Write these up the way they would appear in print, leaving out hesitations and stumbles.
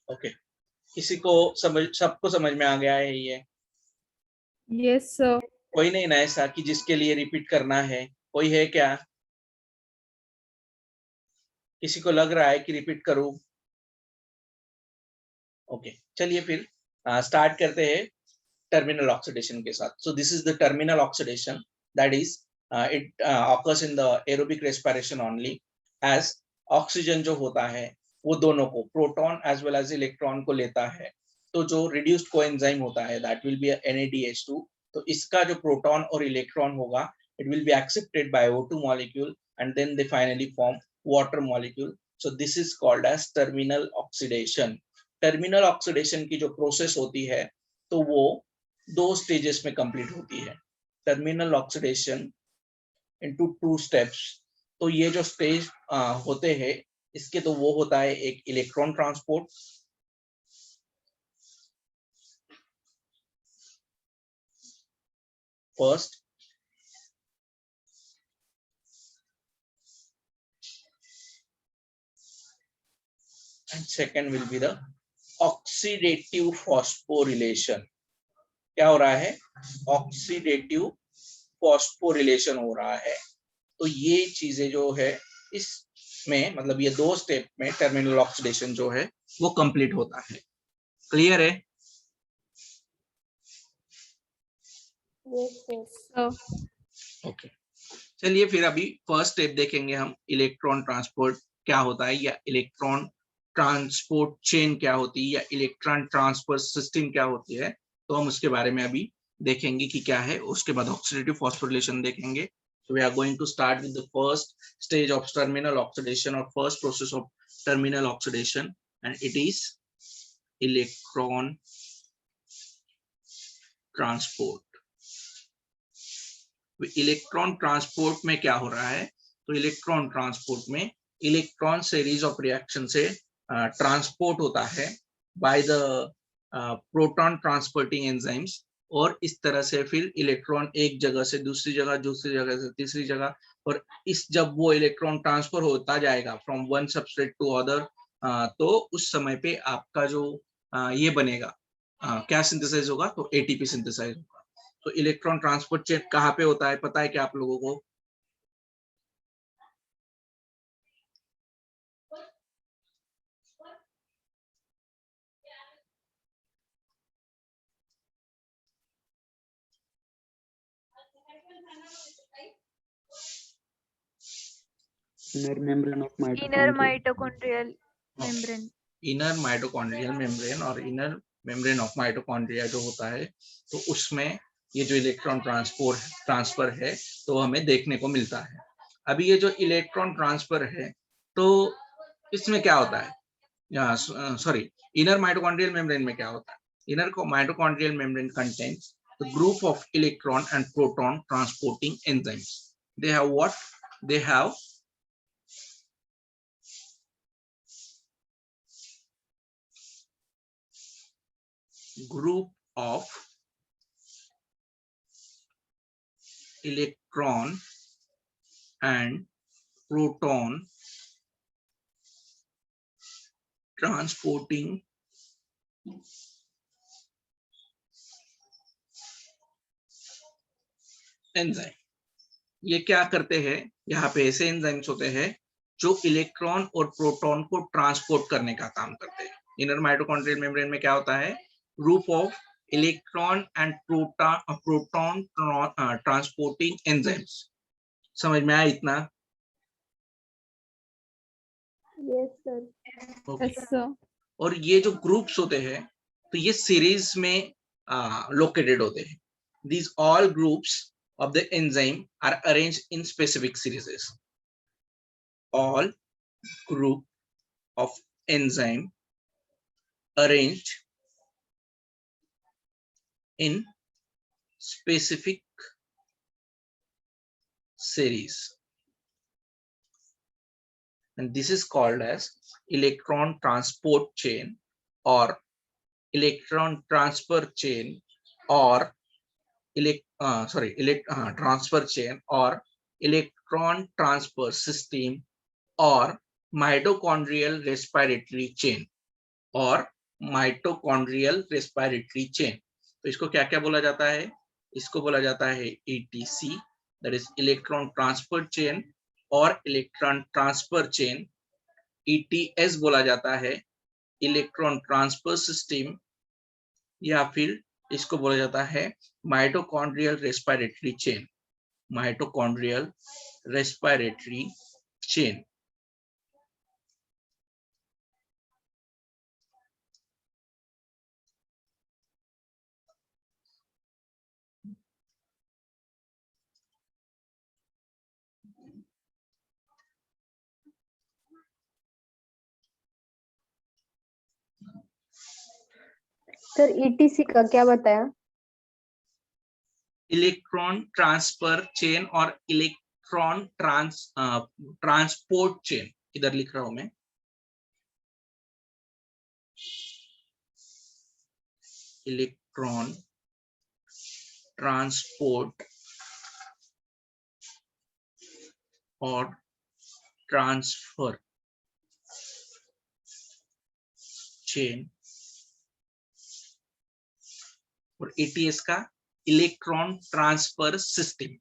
Okay, किसी को सबको समझ में आ गया है ये? Yes sir. कोई नहीं ना ऐसा कि जिसके लिए रिपीट करना है? कोई है क्या? किसी को लग रहा है कि रिपीट करूं? ओके, चलिए फिर स्टार्ट करते हैं टर्मिनल ऑक्सीडेशन के साथ. So this is the terminal oxidation, that is it occurs in the aerobic respiration only, as oxygen जो होता है वो दोनों को, proton as well as electron को लेता है. तो जो रिड्यूस्ड कोएंजाइम होता है दैट विल बी NADH2. तो इसका जो प्रोटॉन और इलेक्ट्रॉन होगा, it will be accepted by O2 molecule and then they finally form water molecule. So this is called as terminal oxidation. Terminal oxidation की जो process होती है तो वो 2 स्टेजेस में कंप्लीट होती है. Terminal oxidation into 2 steps. तो ये जो स्टेज होते हैं इसके, तो वो होता है एक electron transport. First, and second will be the oxidative phosphorylation. क्या हो रहा है? ऑक्सीडेटिव फॉस्फोरिलेशन हो रहा है. तो ये चीजें जो है इसमें, मतलब ये 2 स्टेप में टर्मिनल ऑक्सीडेशन जो है वो कंप्लीट होता है. क्लियर है? ओके, चलिए फिर अभी फर्स्ट स्टेप देखेंगे हम. इलेक्ट्रॉन ट्रांसपोर्ट क्या होता है, या इलेक्ट्रॉन ट्रांसपोर्ट चेन क्या होती है, या इलेक्ट्रॉन ट्रांसफर सिस्टम क्या होती है. तो हम उसके बारे में अभी देखेंगे कि क्या है. उसके बाद ऑक्सीडेटिव फॉस्फोरिलेशन देखेंगे. So we are going to start with the first stage of terminal oxidation, or first process of terminal oxidation, and it is electron transport. Electron transport में क्या हो रहा है? तो इलेक्ट्रॉन ट्रांसपोर्ट में इलेक्ट्रॉन सीरीज ऑफ रिएक्शन से transport होता है by the proton transporting enzymes. और इस तरह से फिर इलेक्ट्रॉन एक जगह से दूसरी जगह, दूसरी जगह से तीसरी जगह, और इस जब वो इलेक्ट्रॉन ट्रांसफर होता जाएगा from one substrate to other, तो उस समय पे आपका जो ये बनेगा, क्या सिंथेसाइज होगा? तो ATP सिंथेसाइज होगा. तो इलेक्ट्रॉन ट्रांसपोर्ट चेन कहाँ पे होता है, पता है क्या आप लोगों को? Inner membrane of inner mitochondria. Mitochondrial membrane. Inner mitochondrial membrane, और इनर मेम्ब्रेन ऑफ माइटोकॉन्ड्रिया जो होता है, तो उसमें ये जो इलेक्ट्रॉन ट्रांसफर है तो हमें देखने को मिलता है. अभी ये जो इलेक्ट्रॉन ट्रांसफर है तो इसमें क्या होता है, सॉरी, इनर माइटोकॉन्ड्रियल मेम्ब्रेन में क्या होता है? Inner mitochondrial membrane contains the group of electron and proton transporting enzymes. They have what? They have group of electron and proton transporting enzyme. ये क्या करते हैं? यहाँ पे ऐसे एंजाइम्स होते हैं जो इलेक्ट्रॉन और प्रोटॉन को ट्रांसपोर्ट करने का काम करते हैं. इनर माइटोकॉन्ड्रियल मेम्ब्रेन में क्या होता है? Group of electron and proton transporting enzymes. समझ में आया इतना? Yes sir. Yes sir. और ये जो ग्रुप्स होते हैं तो ये सीरीज में लोकेटेड होते हैं. These all groups of the enzyme are arranged in specific series. All group of enzyme arranged in specific series, and this is called as electron transport chain, or electron transfer chain, or transfer chain, or electron transfer system, or mitochondrial respiratory chain, or mitochondrial respiratory chain. तो इसको क्या क्या बोला जाता है? इसको बोला जाता है ETC, that is electron transfer chain और इलेक्ट्रॉन ट्रांसफर चेन। ETS बोला जाता है इलेक्ट्रॉन ट्रांसफर सिस्टम, या फिर इसको बोला जाता है mitochondrial respiratory chain, mitochondrial respiratory chain. Sir ETC का क्या बताया? इलेक्ट्रॉन ट्रांसफर चेन और इलेक्ट्रॉन ट्रांसपोर्ट चेन, इधर लिख रहा हूं मैं। इलेक्ट्रॉन ट्रांसपोर्ट और ट्रांसफर चेन, और ETS का इलेक्ट्रॉन ट्रांसफर सिस्टम।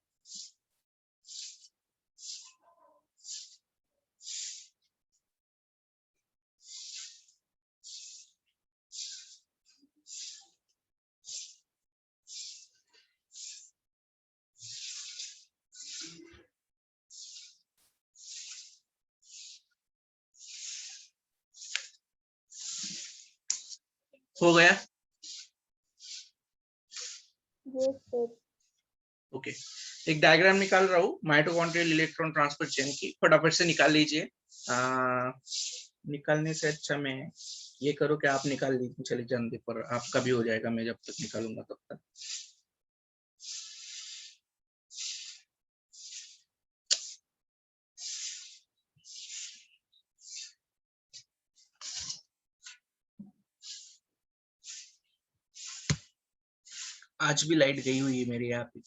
हो गया? Yes sir. ओके, एक डायग्राम निकाल रहा हूँ माइटोकॉन्ड्रियल इलेक्ट्रॉन ट्रांसफर चेन की, फटाफट से निकाल लीजिए। निकालने से अच्छा मैं ये करूँ कि आप निकाल लीजिए, चले जानते, पर आपका भी हो जाएगा, मैं जब तक निकालूंगा तब तक। आज भी लाइट गई हुई है मेरे यहाँ पे।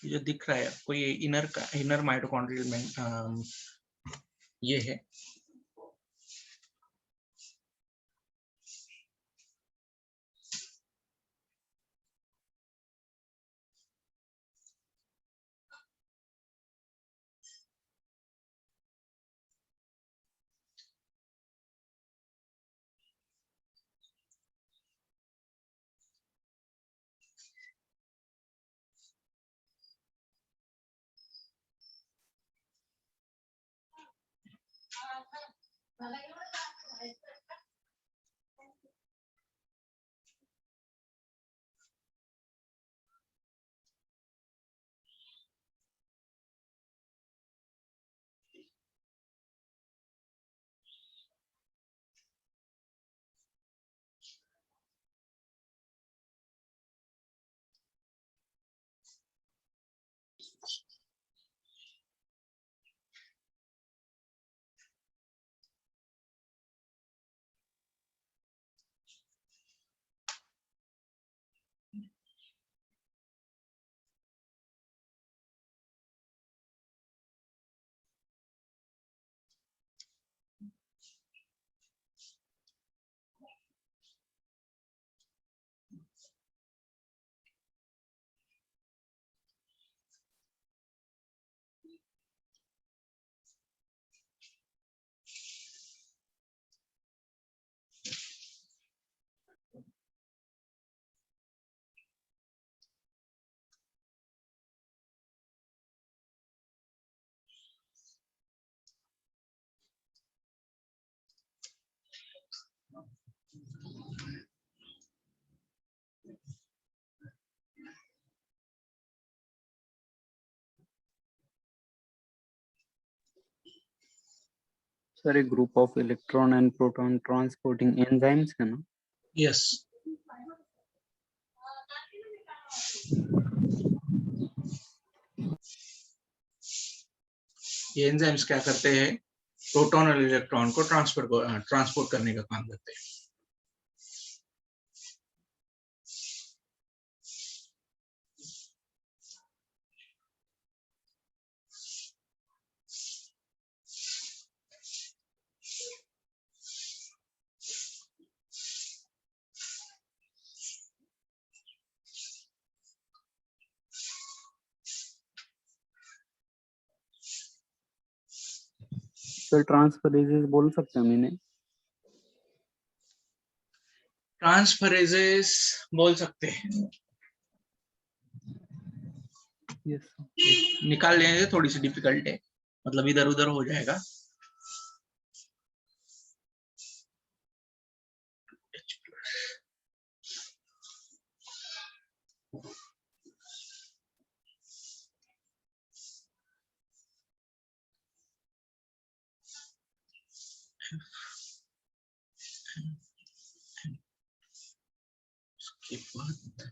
जो दिख रहा है आपको, ये इनर माइटोकॉन्ड्रियल में ये है। Sir, a group of electron and proton transporting enzymes है ना? यस। ये एंजाइम्स क्या करते हैं, प्रोटॉन और इलेक्ट्रॉन को ट्रांसपोर्ट करने का काम करते हैं. सर ट्रांसफरेजेस बोल सकते हैं मैंने. ट्रांसफरेजेस बोल सकते हैं. यस. निकाल लेंगे, थोड़ी सी डिफिकल्ट है, मतलब इधर उधर हो जाएगा. उसके बाद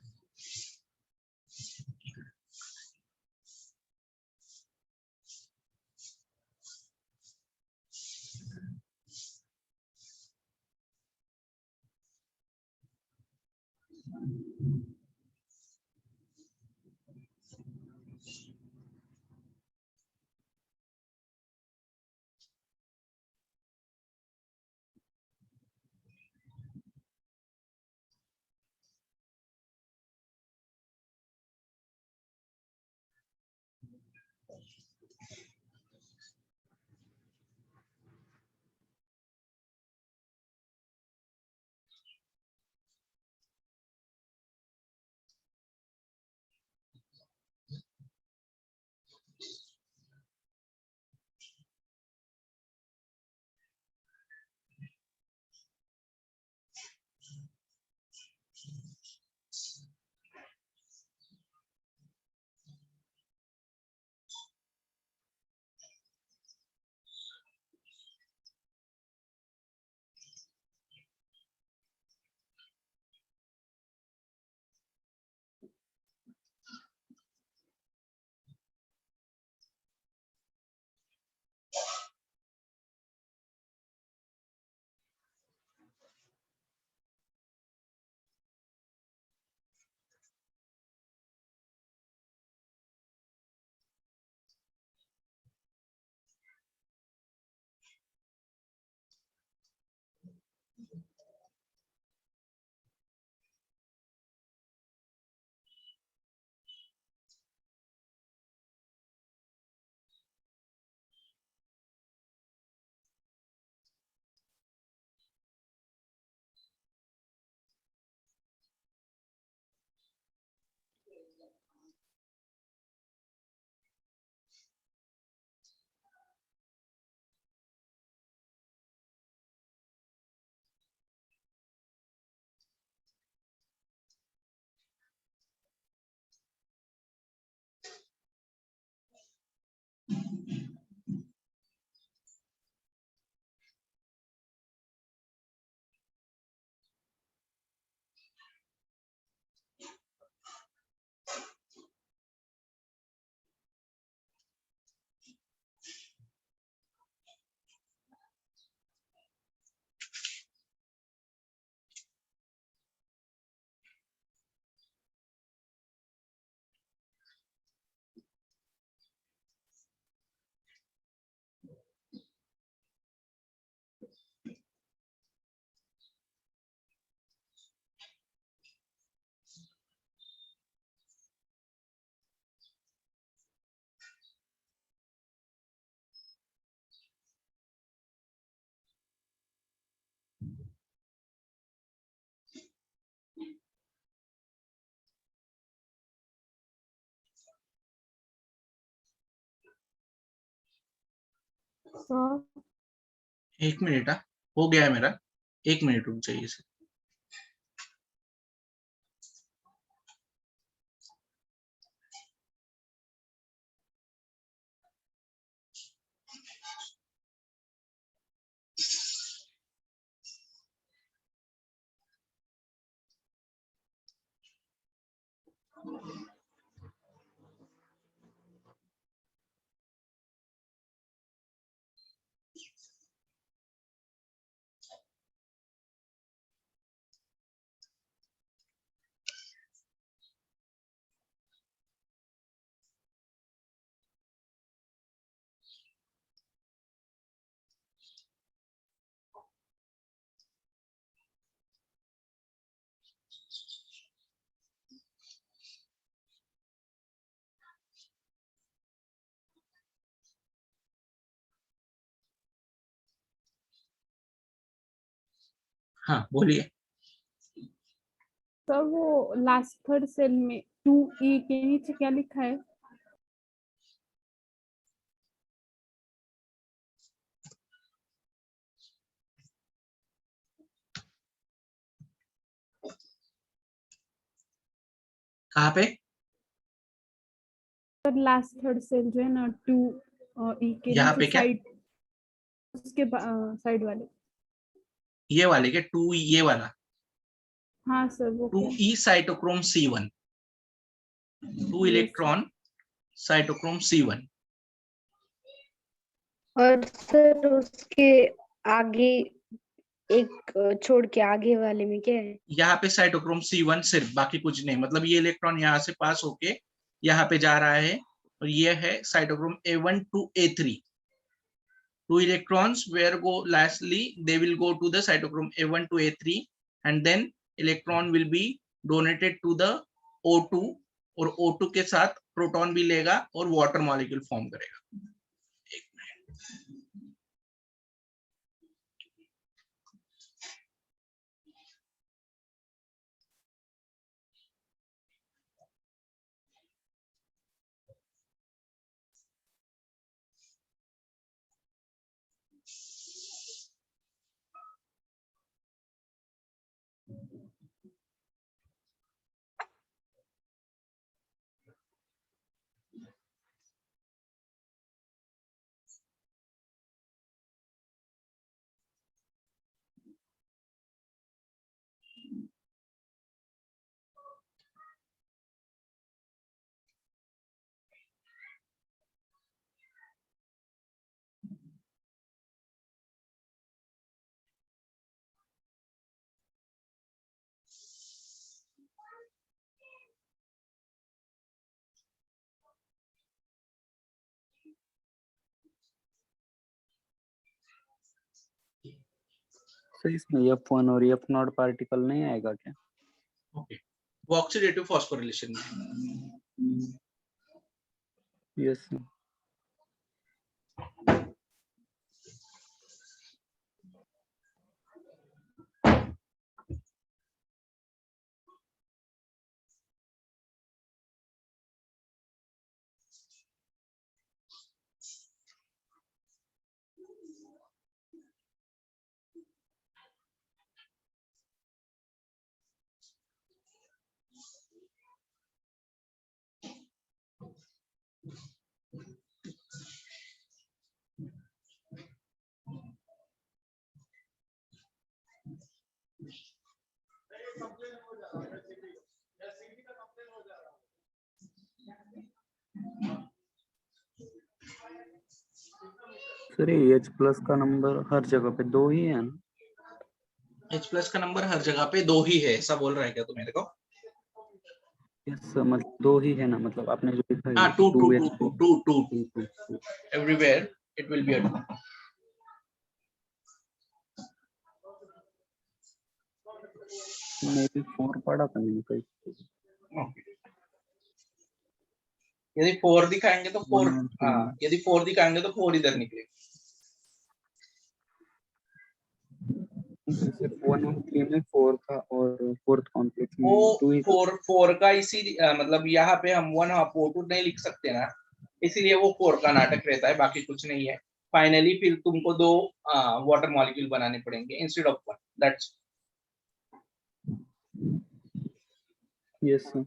हाँ. 1 मिनट. हो गया है मेरा. 1 मिनट रुक जाइए सर. हाँ बोलिए। सर वो लास्ट थर्ड सेल में 2E के नीचे क्या लिखा है? कहाँ पे? सर लास्ट थर्ड सेल जो है ना 2E के यहाँ नीचे पे क्या? साइड, उसके साइड वाले। ये वाले के 2 ये वाला हाँ सर वो क्या? 2E cytochrome C1, 2 yes sir. Electron cytochrome C1। और सर उसके आगे एक छोड़ के आगे वाले में क्या है? यहाँ पे साइटोक्रोम C1 सिर्फ, बाकी कुछ नहीं। मतलब ये इलेक्ट्रॉन यहाँ से पास होके यहाँ पे जा रहा है, और ये है cytochrome A1 to A3। Two electrons where go lastly they will go to the cytochrome A1 to A3, and then electron will be donated to the O2, और O2 के साथ प्रोटॉन भी लेगा और वाटर मॉलिक्यूल फॉर्म करेगा। Sir इसमें F1 और F0 particle नहीं आएगा क्या? ओके, वो ऑक्सीडेटिव फॉस्फोरिलेशन में। Yes sir. सर ये H प्लस का नंबर हर जगह पे 2 ही है ना? H प्लस का नंबर हर जगह पे 2 ही है, ऐसा बोल रहा है क्या तू मेरे को? यस सर, मतलब 2 ही है ना, मतलब आपने जो लिखा है हाँ, 2 2 2 2H 2 2 2 2 2 everywhere it will be a 2। May be 4 पढ़ा था मैंने कहीं। यदि 4 दिखाएंगे तो 4, 1 और 3 हाँ यदि 4 दिखाएंगे तो 4 इधर निकलेगा। सिर्फ 1 और 3 में 4 का और फोर्थ कॉम्प्लेक्स में वो 2 ही था। 4 का इसी मतलब यहाँ पे हम 1 और 4 नहीं लिख सकते ना, इसीलिए वो 4 का नाटक रहता है, बाकी कुछ नहीं है। फाइनली फिर तुमको 2 वाटर मॉलिक्यूल बनाने पड़ेंगे instead of 1, that's. Yes sir.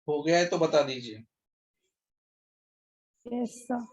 हो गया है तो बता दीजिए। Yes sir.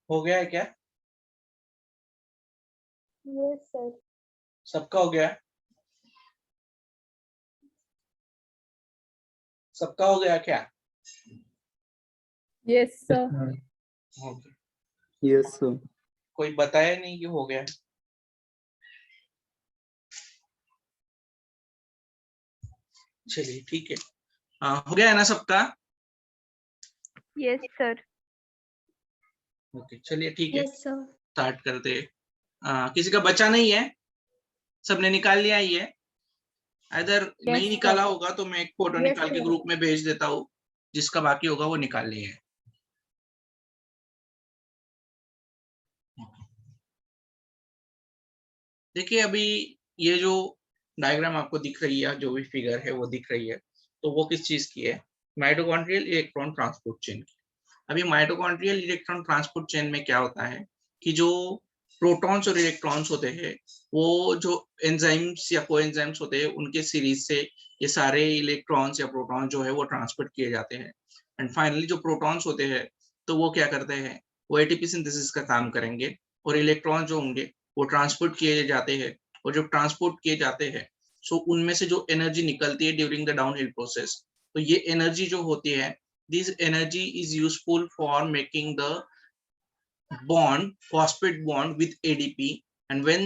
हो गया है क्या? Yes sir. सबका हो गया है? सबका हो गया क्या? Yes sir. Okay. Yes sir. कोई बताया नहीं कि हो गया है? चलिए ठीक है। हो गया है ना सबका? Yes sir. ओके चलिए ठीक है, यस सर। स्टार्ट करते हैं। किसी का बचा नहीं है? सबने निकाल लिया ही है? अगर नहीं Yes, निकाला sir. होगा तो मैं एक फोटो Yes, निकाल के sir. ग्रुप में भेज देता हूँ, जिसका बाकी होगा वो निकाल लिए है। देखिए अभी ये जो डायग्राम आपको दिख रही है, जो भी फिगर है वो दिख रही है, तो वो किस चीज की है? माइटोकॉन्ड्रियल इलेक्ट्रॉन ट्रांसपोर्ट चेन की। अभी माइटोकॉन्ड्रियल इलेक्ट्रॉन ट्रांसपोर्ट चेन में क्या होता है कि जो प्रोटॉन्स और इलेक्ट्रॉन्स होते हैं, वो जो एंजाइम्स या कोएंजाइम्स होते हैं उनके सीरीज से ये सारे इलेक्ट्रॉन्स या प्रोटॉन्स जो है वो ट्रांसपोर्ट किए जाते हैं। एंड फाइनली जो प्रोटॉन्स होते हैं तो वो क्या करते हैं, वो एटीपी सिंथेसिस का काम करेंगे, और इलेक्ट्रॉन जो होंगे वो ट्रांसपोर्ट किए जाते हैं। और जब ट्रांसपोर्ट किए जाते हैं सो उनमें से जो एनर्जी निकलती है ड्यूरिंग द डाउनहिल प्रोसेस, तो ये एनर्जी जो होती है, this energy is useful for making the bond, phosphate bond with ADP, and when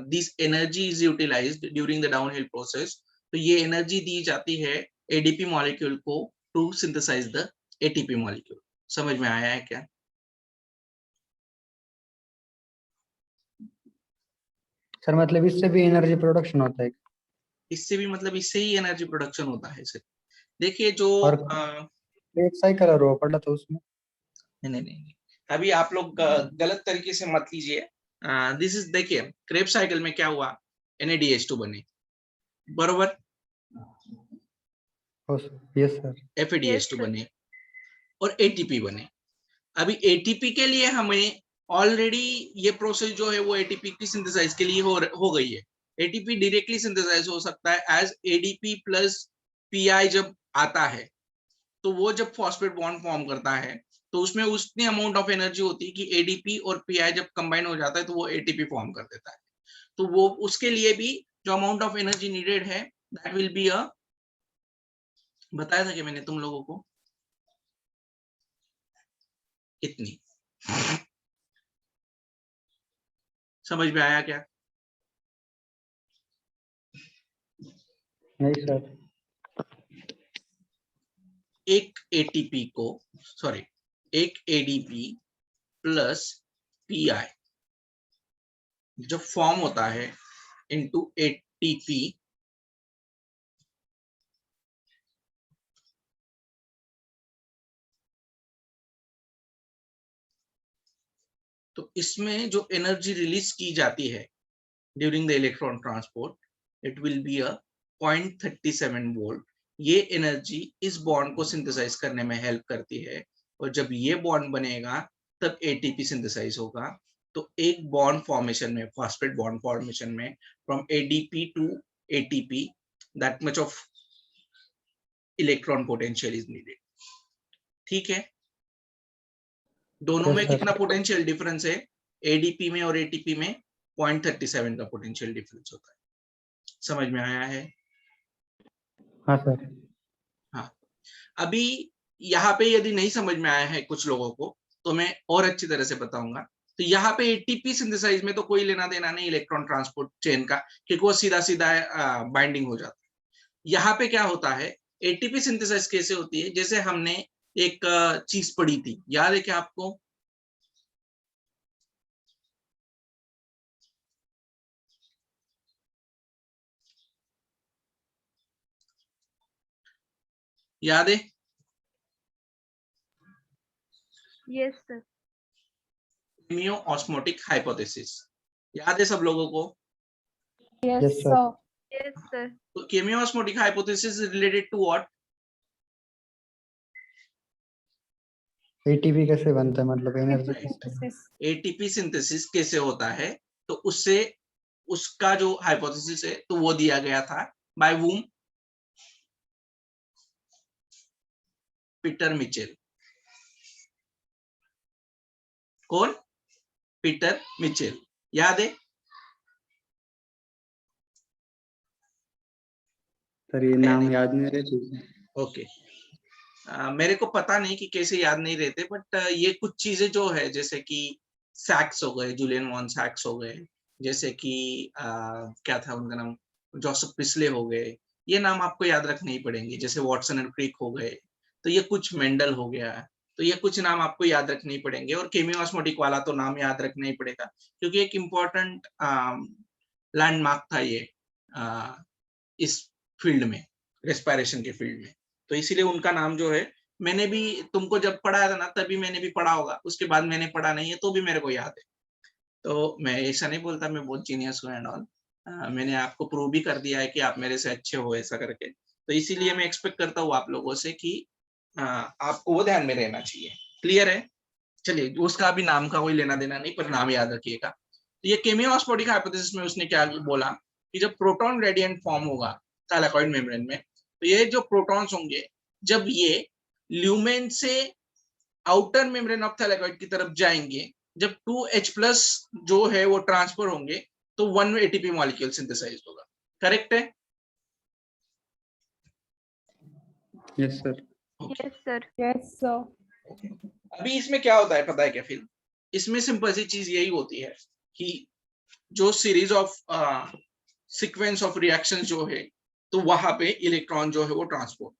this energy is utilized during the downhill process, तो ये एनर्जी दी जाती है ADP मॉलिक्यूल को to synthesize the ATP molecule. समझ में आया है क्या? सर मतलब इससे भी एनर्जी प्रोडक्शन होता है? इससे भी मतलब इससे ही एनर्जी प्रोडक्शन होता है सर। देखिए जो और नहीं एक साइकिल और वो पड़ा था उसमें। नहीं नहीं, अभी आप लोग गलत तरीके से मत लीजिए। दिस इज, देखिए क्रेब साइकिल में क्या हुआ, NADH2 बने, बरोबर, यस सर। FADH2 बने और ATP बने। अभी ATP के लिए हमें ऑलरेडी ये प्रोसेस जो है वो ATP की सिंथेसाइज के लिए हो गई है। ATP डायरेक्टली सिंथेसाइज हो सकता है एज ADP प्लस PI। जब आता है तो वो जब फॉस्फेट बॉन्ड फॉर्म करता है तो उसमें उतनी अमाउंट ऑफ एनर्जी होती है कि ADP और PI जब कंबाइन हो जाता है तो वो ATP फॉर्म कर देता है। तो वो उसके लिए भी जो अमाउंट ऑफ एनर्जी नीडेड है दैट विल बी अ, बताया था कि मैंने तुम लोगों को इतनी, समझ में आया क्या? नहीं सर। एक ATP को, सॉरी, एक ADP प्लस PI जब फॉर्म होता है इनटू ATP, तो इसमें जो एनर्जी रिलीज की जाती है during the electron transport it will be a 0.37 volt. ये एनर्जी इस बॉन्ड को सिंथेसाइज करने में हेल्प करती है और जब ये बॉन्ड बनेगा तब ATP सिंथेसाइज होगा। तो एक बॉन्ड फॉर्मेशन में, फॉस्फेट बॉन्ड फॉर्मेशन में, from ADP to ATP that much of electron potential is needed. ठीक है, दोनों यस में सर। कितना पोटेंशियल डिफरेंस है? ADP में और ATP में 0.37 का पोटेंशियल डिफरेंस होता है। समझ में आया है? हाँ सर। हाँ, अभी यहाँ पे यदि नहीं समझ में आया है कुछ लोगों को तो मैं और अच्छी तरह से बताऊंगा। तो यहाँ पे ATP सिंथेसाइज में तो कोई लेना देना नहीं इलेक्ट्रॉन ट्रांसपोर्ट चेन का, क्योंकि वो सीधा सीधा बाइंडिंग हो जाता है। यहाँ पे क्या होता है, ATP सिंथेसाइज कैसे होती है, जैसे हमने एक चीज पढ़ी थी, याद है क्या आपको? याद है? Yes sir. Chemiosmotic hypothesis, याद है सब लोगों को? Yes, yes sir. sir. Yes sir. तो chemiosmotic hypothesis is related to what? ATP कैसे बनता है, मतलब एनर्जी कैसे? Synthesis. ATP सिंथेसिस कैसे होता है, तो उससे उसका जो हाइपोथेसिस है तो वो दिया गया था बाय वूम? Peter Mitchell. कौन? पीटर मिचेल, याद है? सर ये नाम याद नहीं रहते। ओके, मेरे को पता नहीं कि कैसे याद नहीं रहते, बट ये कुछ चीजें जो है जैसे कि सैक्स हो गए, जुलियन वॉन सैक्स हो गए, जैसे कि क्या था उनका नाम, जोसेफ प्रिस्ले हो गए, ये नाम आपको याद रखने ही पड़ेंगे। जैसे वॉटसन एंड क्रिक हो गए, तो ये कुछ मेंडल हो गया, तो ये कुछ नाम आपको याद रखने ही पड़ेंगे। और केमियो ऑस्मोटिक वाला तो नाम याद रखना ही पड़ेगा क्योंकि एक इम्पोर्टेंट लैंडमार्क था ये इस फील्ड में, रेस्पिरेशन के फील्ड में। तो इसीलिए उनका नाम जो है, मैंने भी तुमको जब पढ़ाया था ना तभी मैंने भी पढ़ा होगा, उसके बाद मैंने पढ़ा नहीं है तो भी मेरे को याद है। तो मैं ऐसा नहीं बोलता मैं बहुत जीनियस हूँ एंड ऑल, मैंने आपको प्रूव भी कर दिया है कि आप मेरे से अच्छे हो ऐसा करके। तो इसीलिए मैं एक्सपेक्ट करता हूँ आप लोगों से कि आपको वो ध्यान में रहना चाहिए। क्लियर है? चलिए, उसका भी नाम का कोई लेना देना नहीं, पर नाम याद रखिएगा। तो ये केमियो ऑस्मोटिक हाइपोथेसिस में उसने क्या बोला कि जब प्रोटॉन ग्रेडियंट फॉर्म होगा थैलेकॉइड मेम्ब्रेन में, तो ये जो प्रोटॉन्स होंगे जब ये ल्यूमेन से आउटर मेम्ब्रेन ऑफ थैलेकॉइड की तरफ जाएंगे, जब 2H+ जो है वो ट्रांसफर होंगे तो 1 ATP मॉलिक्यूल सिंथेसाइज होगा। करेक्ट है? Yes sir. Yes sir. Yes, sir. अभी इसमें क्या होता है पता है क्या? फिर इसमें सिंपल सी चीज यही होती है कि जो series of sequence of reactions जो है तो वहां पे इलेक्ट्रॉन जो है वो transport,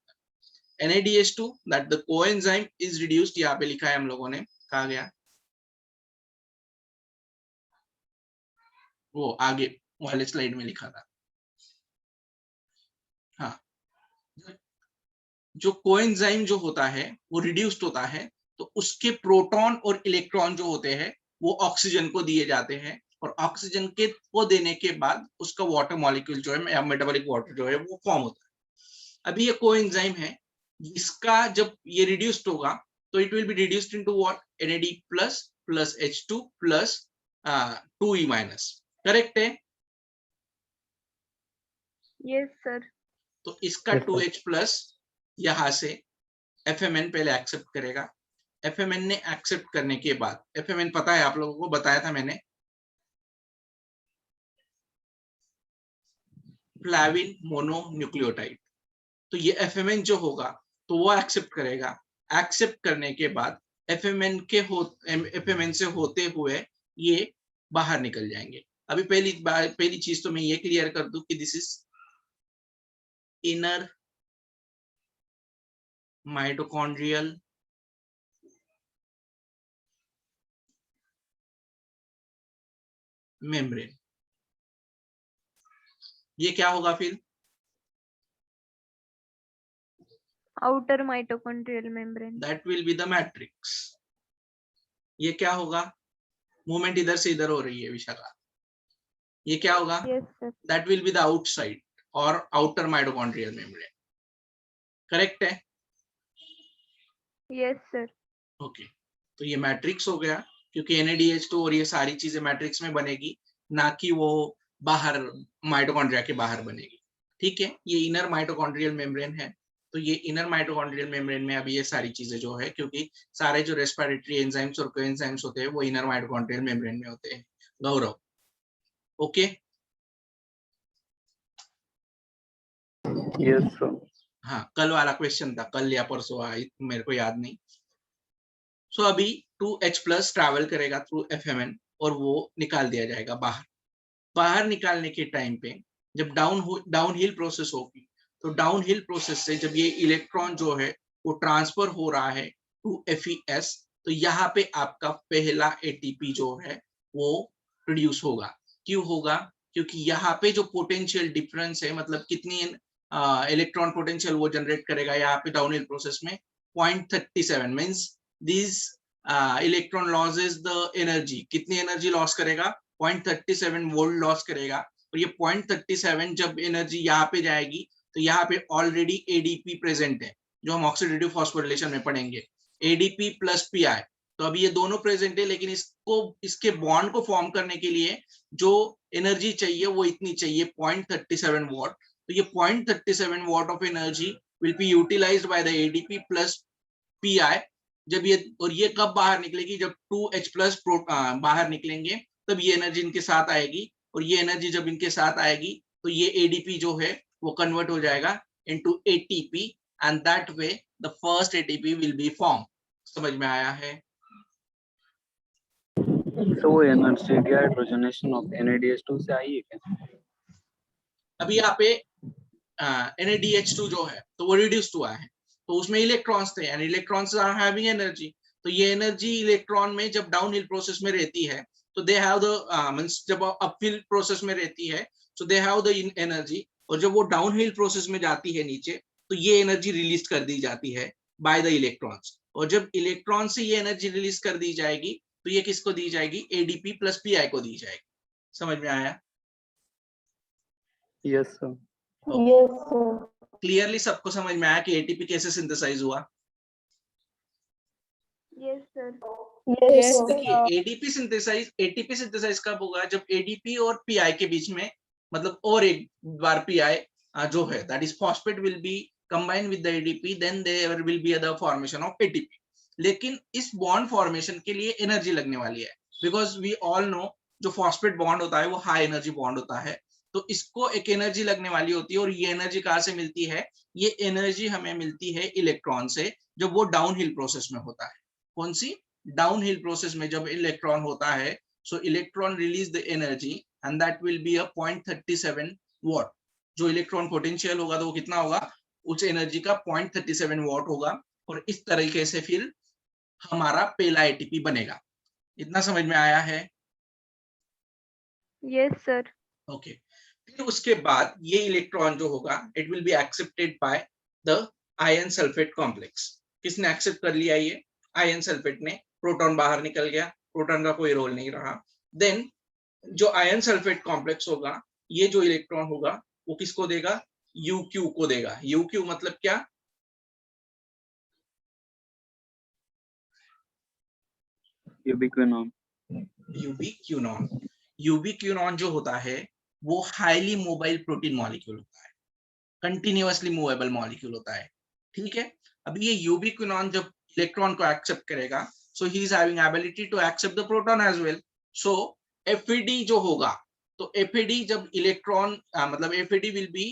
NADH2 that the coenzyme is reduced, यहाँ पे लिखा है हम लोगों ने, कहा गया वो आगे वाले स्लाइड में लिखा था। हाँ, जो कोएंजाइम जो होता है वो रिड्यूस्ड होता है, तो उसके प्रोटॉन और इलेक्ट्रॉन जो होते हैं वो ऑक्सीजन को दिए जाते हैं, और ऑक्सीजन के को देने के बाद उसका वाटर मॉलिक्यूल जो है या मेटाबॉलिक वाटर जो है वो फॉर्म होता है। अभी ये कोएंजाइम है, इसका जब ये रिड्यूस्ड होगा तो it will be reduced into what, NAD plus plus H2 plus 2E minus. Correct है? Yes sir. तो इसका Yes, sir. 2H प्लस यहां से FMN पहले एक्सेप्ट करेगा। FMN ने एक्सेप्ट करने के बाद, FMN पता है आप लोगों को, बताया था मैंने, फ्लैविन मोनोन्यूक्लियोटाइड। तो ये FMN जो होगा तो वो एक्सेप्ट करेगा। एक्सेप्ट करने के बाद FMN से होते हुए ये बाहर निकल जाएंगे। अभी पहली चीज तो मैं ये क्लियर कर दूं कि this is inner mitochondrial membrane. ये क्या होगा फिर? Outer mitochondrial membrane. That will be the matrix. ये क्या होगा? मूवमेंट इधर से इधर हो रही है विशाखा। ये क्या होगा? Yes sir. That will be the outside और आउटर माइटोकॉन्ड्रियल मेम्ब्रेन। करेक्ट है? Yes sir. ओके, तो ये मैट्रिक्स हो गया, क्योंकि NADH2 और ये सारी चीजें मैट्रिक्स में बनेगी, ना कि वो बाहर माइटोकॉन्ड्रिया के बाहर बनेगी। ठीक है, ये इनर माइटोकॉन्ड्रियल मेम्ब्रेन है। तो ये इनर माइटोकॉन्ड्रियल मेम्ब्रेन में अभी ये सारी चीजें जो है, क्योंकि सारे जो रेस्पिरेटरी एंजाइम्स और कोएंजाइम्स होते हैं वो इनर माइटोकॉन्ड्रियल मेम्ब्रेन में होते हैं। गौरव, ओके? Yes, sir. हाँ, कल वाला क्वेश्चन था, कल या परसों, मेरे को याद नहीं। सो अभी 2H प्लस ट्रैवल करेगा थ्रू FMN और वो निकाल दिया जाएगा बाहर। बाहर निकालने के टाइम पे जब डाउन हिल प्रोसेस होगी, तो डाउन हिल प्रोसेस से जब ये इलेक्ट्रॉन जो है वो ट्रांसफर हो रहा है टू FeS, तो यहाँ पे आपका पहला ATP जो है वो प्रोड्यूस होगा। क्यों होगा? क्योंकि यहाँ पे जो पोटेंशियल डिफरेंस है, मतलब कितनी इलेक्ट्रॉन पोटेंशियल वो जनरेट करेगा यहाँ पे डाउन हिल प्रोसेस में, 0.37 means this electron losses the energy. कितनी एनर्जी लॉस करेगा? 0.37 वोल्ट लॉस करेगा। और ये 0.37 जब एनर्जी यहाँ पे जाएगी, तो यहाँ पे ऑलरेडी ADP प्रेजेंट है, जो हम ऑक्सीडेटिव फॉस्फोरिलेशन में पढ़ेंगे, ADP प्लस PI। तो अभी ये दोनों प्रेजेंट है, लेकिन इसके बॉन्ड को फॉर्म करने के लिए जो एनर्जी चाहिए वो इतनी चाहिए, 0.37 वॉट। तो ये 0.37 watt of energy will be utilized by the ADP plus PI। जब ये कब बाहर निकलेगी? जब 2H प्लस बाहर निकलेंगे, तब ये एनर्जी इनके साथ आएगी, और ये एनर्जी जब इनके साथ आएगी तो ये ADP जो है वो कन्वर्ट हो जाएगा into ATP, and that way the first ATP will be form. समझ में आया है? So energy dehydrogenation of NADH2 से आई है क्या? अभी यहाँ पे NADH2 जो है तो वो रिड्यूस्ड हुआ है, तो उसमें इलेक्ट्रॉन्स थे, and electrons are having energy. तो ये एनर्जी इलेक्ट्रॉन में जब डाउन हिल प्रोसेस में रहती है, तो दे हैव द मींस जब अपहिल प्रोसेस में रहती है, सो दे हैव द एनर्जी, और जब वो डाउन हिल प्रोसेस में जाती है नीचे, तो ये एनर्जी रिलीज कर दी जाती है बाय द इलेक्ट्रॉन्स। और जब इलेक्ट्रॉन से ये एनर्जी रिलीज कर दी जाएगी, तो ये किसको दी जाएगी? ADP प्लस PI को दी जाएगी। समझ में आया? Yes, sir. Yes sir. Clearly सबको समझ में आया कि ATP कैसे सिंथेसाइज हुआ? Yes sir. यस देखिए, ATP सिंथेसाइज कब होगा? जब ADP और PI के बीच में, मतलब और एक बार PI जो है, that is phosphate, will be combine with the ADP, then there will be the formation of ATP। लेकिन इस बॉन्ड फॉर्मेशन के लिए एनर्जी लगने वाली है, बिकॉज वी ऑल नो जो फॉस्फेट बॉन्ड होता है वो हाई एनर्जी बॉन्ड होता है, तो इसको एक एनर्जी लगने वाली होती है। और ये एनर्जी कहाँ से मिलती है? ये एनर्जी हमें मिलती है इलेक्ट्रॉन से, जब वो डाउन हिल प्रोसेस में होता है। कौन सी? डाउन हिल प्रोसेस में जब इलेक्ट्रॉन होता है, सो electron release the energy, and that will be a 0.37 what. जो इलेक्ट्रॉन पोटेंशियल होगा तो वो कितना होगा? उस एनर्जी का 0.37 वॉट होगा, और इस तरीके से फिर हमारा पहला ATP बनेगा। इतना समझ में आया है? Yes sir. ओके, फिर उसके बाद ये इलेक्ट्रॉन जो होगा it will be accepted by the ion sulphate complex. किसने एक्सेप्ट कर लिया? ये आयन सल्फेट ने। प्रोटॉन बाहर निकल गया, प्रोटॉन का कोई रोल नहीं रहा। देन जो आयन सल्फेट कॉम्प्लेक्स होगा, ये जो इलेक्ट्रॉन होगा वो किसको देगा? UQ को देगा। UQ मतलब क्या? यूबिक्विनॉन। यूबिक्विनॉन। यूबिक्विनॉन जो होता है वो हाईली मोबाइल प्रोटीन मॉलिक्यूल होता है, कंटिन्यूअसली मूवेबल मॉलिक्यूल होता है। ठीक है, अब ये यूबिक्विनॉन जब इलेक्ट्रॉन को एक्सेप्ट करेगा, so he is having ability to accept the proton as well. So FAD जो होगा, तो FAD जब इलेक्ट्रॉन मतलब FAD will be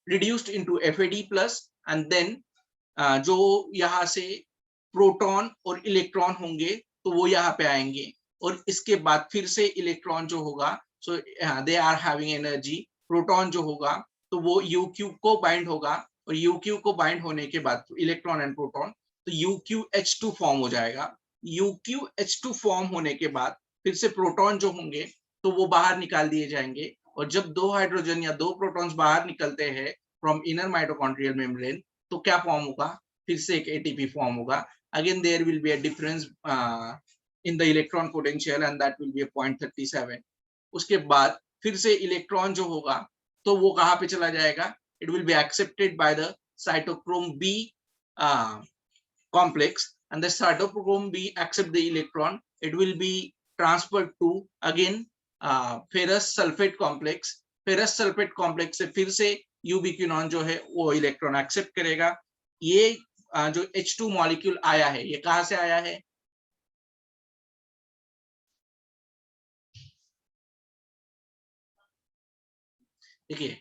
reduced into FAD plus and then जो यहाँ से प्रोटॉन और इलेक्ट्रॉन होंगे तो वो यहाँ पे आएंगे, और इसके बाद फिर से इलेक्ट्रॉन जो होगा, so they are having energy. Proton जो होगा तो वो UQ को बाइंड होगा, और UQ को बाइंड होने के बाद इलेक्ट्रॉन एंड प्रोटॉन, तो UQH2 फॉर्म हो जाएगा। UQH2 फॉर्म होने के बाद फिर से प्रोटॉन जो होंगे तो वो बाहर निकाल दिए जाएंगे, और जब दो हाइड्रोजन या दो प्रोटॉन्स बाहर निकलते हैं फ्रॉम इनर माइटोकॉन्ड्रियल मेम्ब्रेन, तो क्या फॉर्म होगा? फिर से एक ATP फॉर्म होगा। Again there will be a difference in the electron potential and that will be 0.37। उसके बाद फिर से इलेक्ट्रॉन जो होगा तो वो कहाँ पे चला जाएगा? It will be accepted by the cytochrome B complex, and the cytochrome B accept the electron. It will be transferred to again ferrous sulfate complex. Ferrous sulfate complex से फिर से यूबिक्विनॉन जो है वो इलेक्ट्रॉन एक्सेप्ट करेगा। ये जो H2 molecule आया है, ये कहाँ से आया है? देखिए,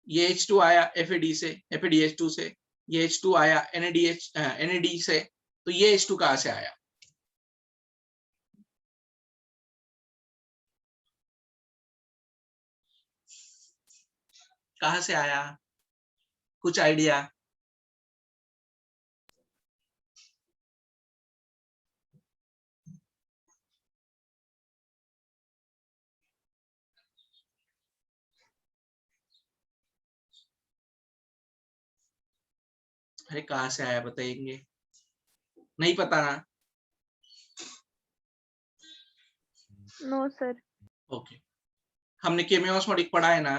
ये H2 आया FAD से, FADH2 से। ये H2 आया NAD से, तो ये H2 कहाँ से आया? कहाँ से आया? कुछ आइडिया? अरे कहाँ से आया बताएंगे? नहीं पता ना? No sir. ओके, हमने केमियोस्मोटिक पढ़ा है ना?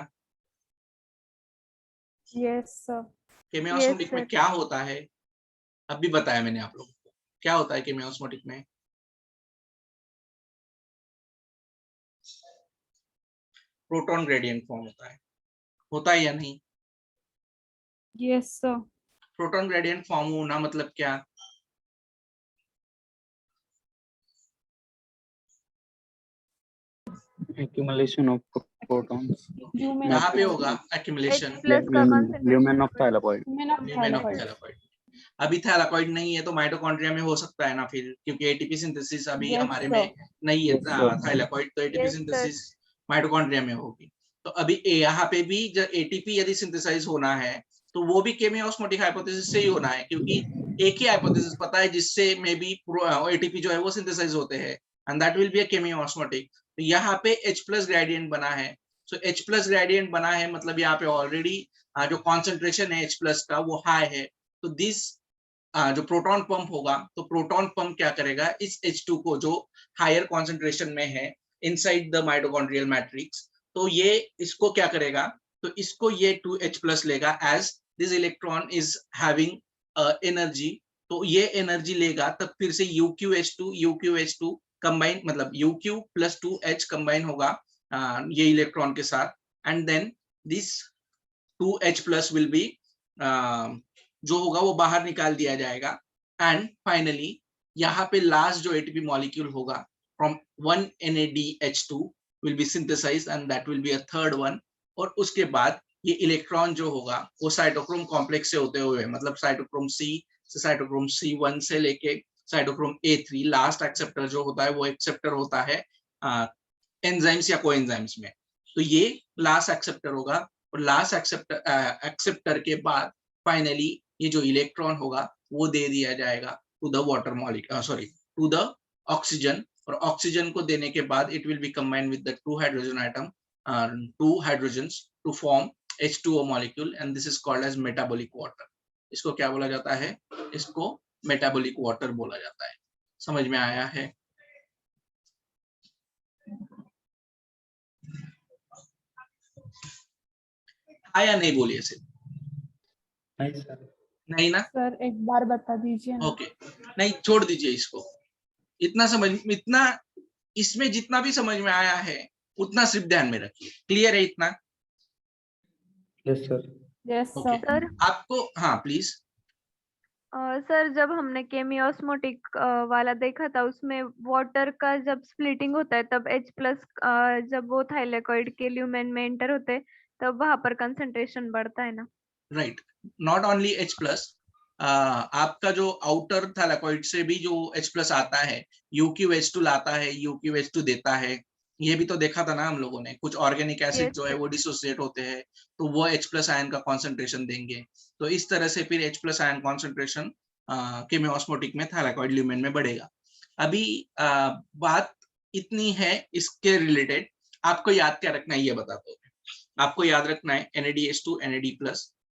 Yes sir. केमियोस्मोटिक में sir. क्या होता है? अभी बताया मैंने आप लोगों को। क्या होता है केमियोस्मोटिक में? प्रोटॉन ग्रेडियंट फॉर्म होता है या नहीं? Yes sir. Proton gradient form होना मतलब क्या? Accumulation of protons. कहाँ पे होगा एक्यूमुलेशन? H plus का Lumen of thylakoid. Lumen of thylakoid. अभी थैलाकोइड नहीं है तो माइटोकॉन्ड्रिया में हो सकता है ना फिर, क्योंकि एटीपी सिंथेसिस अभी Yes, हमारे sir. में नहीं है Yes, sir. थाइलाकोइड, तो ATP Yes, sir. Synthesis mitochondria में होगी। तो अभी यहाँ पे भी जब एटीपी यदि सिंथेसाइज होना है तो वो भी केमियोस्मोटिक हाइपोथेसिस से ही होना है, क्योंकि एक ही हाइपोथेसिस पता है जिससे मे बी एटीपी जो है वो सिंथेसाइज होते हैं, and that will be a chemiosmotic. तो यहाँ पे H+ ग्रेडियंट बना है, सो H+ ग्रेडियंट बना है मतलब यहाँ पे ऑलरेडी जो कॉन्सेंट्रेशन है H+ का वो हाई है। तो दिस जो प्रोटॉन पंप होगा, तो प्रोटॉन पंप क्या करेगा? इस H2 को जो हायर कॉन्सेंट्रेशन में है इनसाइड द माइटोकॉन्ड्रियल मैट्रिक्स, तो ये इसको क्या करेगा? तो इसको ये 2H+ लेगा, as this electron is having energy. तो ये एनर्जी लेगा, तब फिर से UQH2 कंबाइन, मतलब UQ + 2H कंबाइन होगा ये इलेक्ट्रॉन के साथ, and then this 2H+ will be जो होगा वो बाहर निकाल दिया जाएगा, एंड फाइनली यहाँ पे लास्ट जो एटीपी मॉलिक्यूल होगा from 1 NADH2 will be synthesized, and that will be a third one. और उसके बाद ये इलेक्ट्रॉन जो होगा वो साइटोक्रोम कॉम्प्लेक्स से होते हुए, मतलब साइटोक्रोम C से साइटोक्रोम C1 से लेके साइटोक्रोम A3 लास्ट एक्सेप्टर जो होता है वो एक्सेप्टर होता है एंजाइम्स या कोएंजाइम्स में। तो ये लास्ट एक्सेप्टर होगा, और लास्ट एक्सेप्टर के बाद फाइनली ये जो इलेक्ट्रॉन होगा वो दे दिया जाएगा to the water molecule, sorry to the oxygen और ऑक्सीजन को देने के बाद it will be combined with the 2 hydrogen atom 2 hydrogens to form H2O molecule and this is called as metabolic water. इसको क्या बोला जाता है? इसको मेटाबॉलिक वाटर बोला जाता है। समझ में आया है? आया नहीं बोलिए सिर्फ नहीं सर। नहीं ना? सर एक बार बता दीजिए ना। ओके नहीं छोड़ दीजिए इसको। इतना इसमें जितना भी समझ में आया है उतना सिर्फ ध्यान में रखिए। क्लियर है इतना? Yes sir. Yes okay sir. Sir आपको हाँ प्लीज। सर जब हमने केमी ऑस्मोटिक वाला देखा था उसमें वाटर का जब स्प्लिटिंग होता है तब H प्लस जब वो थाइलेकॉइड के ल्यूमेन में एंटर होते हैं तब वहां पर कंसंट्रेशन बढ़ता है ना? Right, not only H plus, आपका जो आउटर थैलेकॉइड से भी जो H प्लस आता है UQH2 लाता है, UQH2 देता है। ये भी तो देखा था ना हम लोगों ने, कुछ ऑर्गेनिक एसिड Yes, जो है sir. वो डिसोसिएट होते हैं तो वो H प्लस आयन का कॉन्सेंट्रेशन देंगे। तो इस तरह से फिर H प्लस आयन कॉन्सेंट्रेशन केमियोस्मोटिक में थैलेकॉइड ल्यूमेन में बढ़ेगा। अभी बात इतनी है इसके रिलेटेड। आपको याद क्या रखना है ये बताता हूँ। आपको याद रखना है NADH2 NAD+,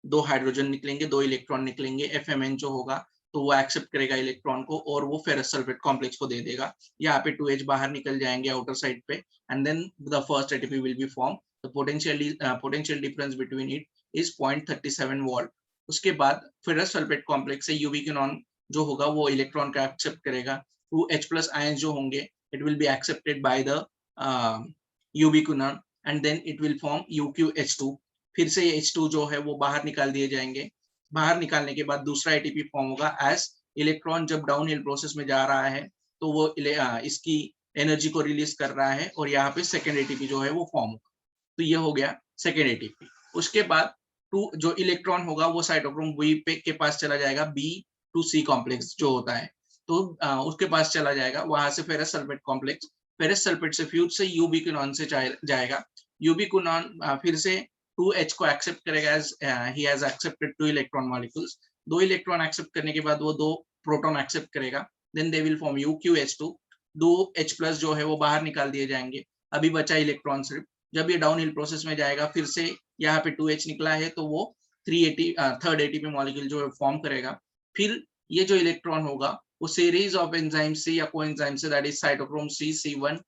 2 हाइड्रोजन निकलेंगे, 2 इलेक्ट्रॉन निकलेंगे। FMN जो होगा तो वो एक्सेप्ट करेगा इलेक्ट्रॉन को और वो फेरस सल्फेट कॉम्प्लेक्स को दे देगा। यहाँ पे 2H बाहर निकल जाएंगे आउटर साइड पे and then the first ATP will be form. The potential difference between it is 0.37 volt. उसके बाद फेरस सल्फेट कॉम्प्लेक्स से यूबिक्विनोन जो होगा वो इलेक्ट्रॉन का एक्सेप्ट करेगा। 2H+ आयंस जो होंगे it will be accepted by the ubiquinone and then it will form UQH2। फिर से H2 जो है वो बाहर निकाल दिए जाएंगे। बाहर निकालने के बाद दूसरा ATP फॉर्म होगा। एज इलेक्ट्रॉन जब डाउन हिल प्रोसेस में जा रहा है तो वो इसकी एनर्जी को रिलीज कर रहा है और यहाँ पे सेकेंड ATP जो है वो फॉर्म होगा। तो ये हो गया सेकेंड ATP। उसके बाद जो इलेक्ट्रॉन होगा वो साइटोक्रोम B के पास चला जाएगा, B to C कॉम्प्लेक्स जो होता है तो उसके पास चला जाएगा। वहां से ferrous sulphate complex, ferrous sulphate से फ्यूज से यूबिक्विनोन से जाएगा। यूबिक्विनोन फिर से 2H को एक्सेप्ट करेगा as he has accepted 2 electron molecules. 2 electron accept करने के बाद वो 2 प्रोटॉन एक्सेप्ट करेगा। Then they will form UQH2। 2H+ जो है वो बाहर निकाल दिए जाएंगे। अभी बचा इलेक्ट्रॉन सिर्फ। जब ये डाउन हिल प्रोसेस में जाएगा फिर से यहाँ पे 2H निकला है तो वो थर्ड ATP मॉलिक्यूल जो है फॉर्म करेगा। फिर ये जो इलेक्ट्रॉन होगा वो सीरीज ऑफ एंजाइम से या coenzyme say that is cytochrome C C1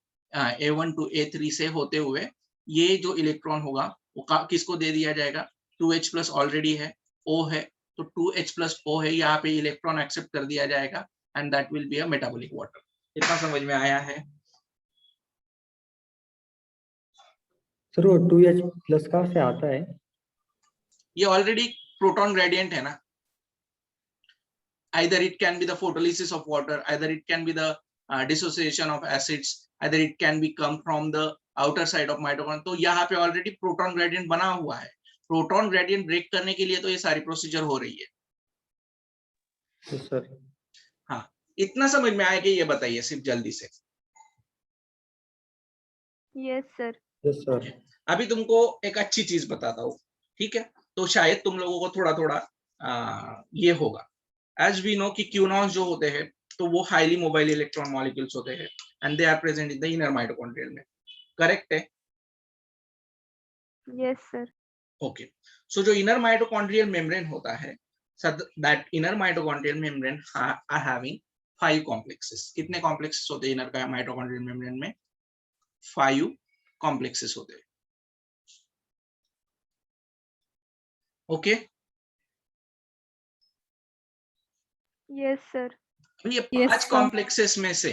A1 to A3 से होते हुए ये जो इलेक्ट्रॉन होगा वो किसको दे दिया जाएगा? 2H+ ऑलरेडी है, O है तो 2H+ O है, यहाँ पे इलेक्ट्रॉन एक्सेप्ट कर दिया जाएगा and that will be a metabolic water. इतना समझ में आया है? सर वो 2H+ कहाँ से आता है? ये ऑलरेडी प्रोटॉन ग्रेडियंट है ना। Either it can be the photolysis of water, either it can be the dissociation of acids, either it can be come from the outer side of mitochondria। तो यहाँ पे ऑलरेडी प्रोटॉन ग्रेडियंट बना हुआ है। Proton gradient break करने के लिए तो ये सारी प्रोसीजर हो रही है। तो सर हाँ, इतना समझ में आया कि ये बताइए सिर्फ जल्दी से। Yes, sir. Yes sir. अभी तुमको एक अच्छी चीज बताता हूँ, ठीक है? तो शायद तुम लोगों को थोड़ा थोड़ा ये होगा। एज वी नो कि क्यूनॉन्स जो होते हैं तो वो हाईली मोबाइल इलेक्ट्रॉन मॉलिक्यूल्स होते हैं and they are present in the inner mitochondrial में। करेक्ट है? Yes, sir. ओके, सो जो इनर माइटोकॉन्ड्रियल मेम्ब्रेन होता है, that inner mitochondrial membrane are having 5 complexes. कितने कॉम्प्लेक्सेस होते हैं इनर माइटोकॉन्ड्रियल मेम्ब्रेन में? 5 कॉम्प्लेक्सेस होते हैं। Okay, Yes, sir. ये Yes, 5 sir. कॉम्प्लेक्सेस में से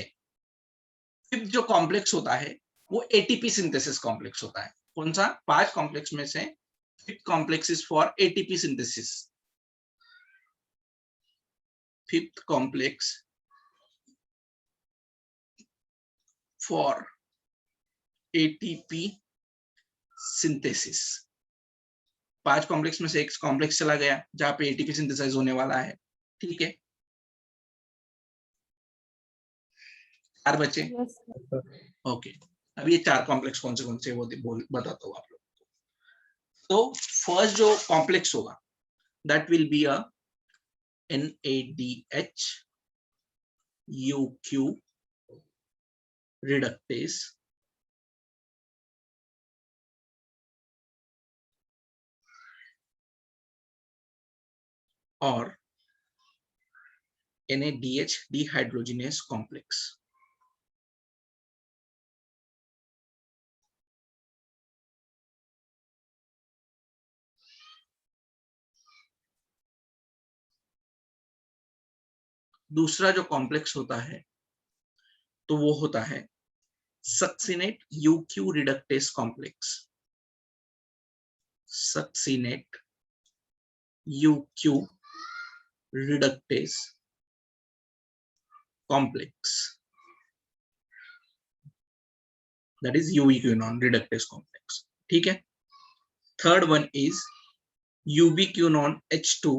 फिफ्थ जो कॉम्प्लेक्स होता है वो ATP सिंथेसिस कॉम्प्लेक्स होता है। कौन सा? 5 कॉम्प्लेक्स में से fifth complex is for ATP synthesis. Fifth complex for ATP synthesis. 5 complex में से एक कॉम्प्लेक्स चला गया जहां पे ATP सिंथेसाइज होने वाला है, ठीक है? 4 बचे। Yes, sir. ओके, अब ये 4 कॉम्प्लेक्स कौन से वो बताता हूँ आप लोग को। तो फर्स्ट जो कॉम्प्लेक्स होगा that will be a NADH UQ reductase or NADH dehydrogenase complex. दूसरा जो कॉम्प्लेक्स होता है तो वो होता है succinate UQ reductase complex. Succinate UQ reductase complex, that is ubiquinone reductase complex. ठीक है. Third one is ubiquinone H2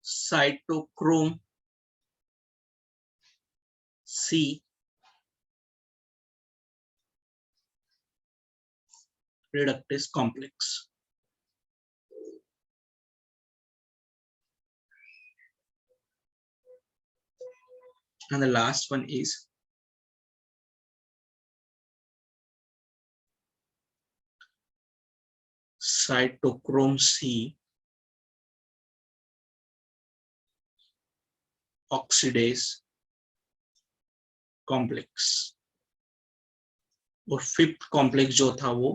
cytochrome C reductase complex. And the last one is cytochrome C oxidase complex. और fifth complex जो था वो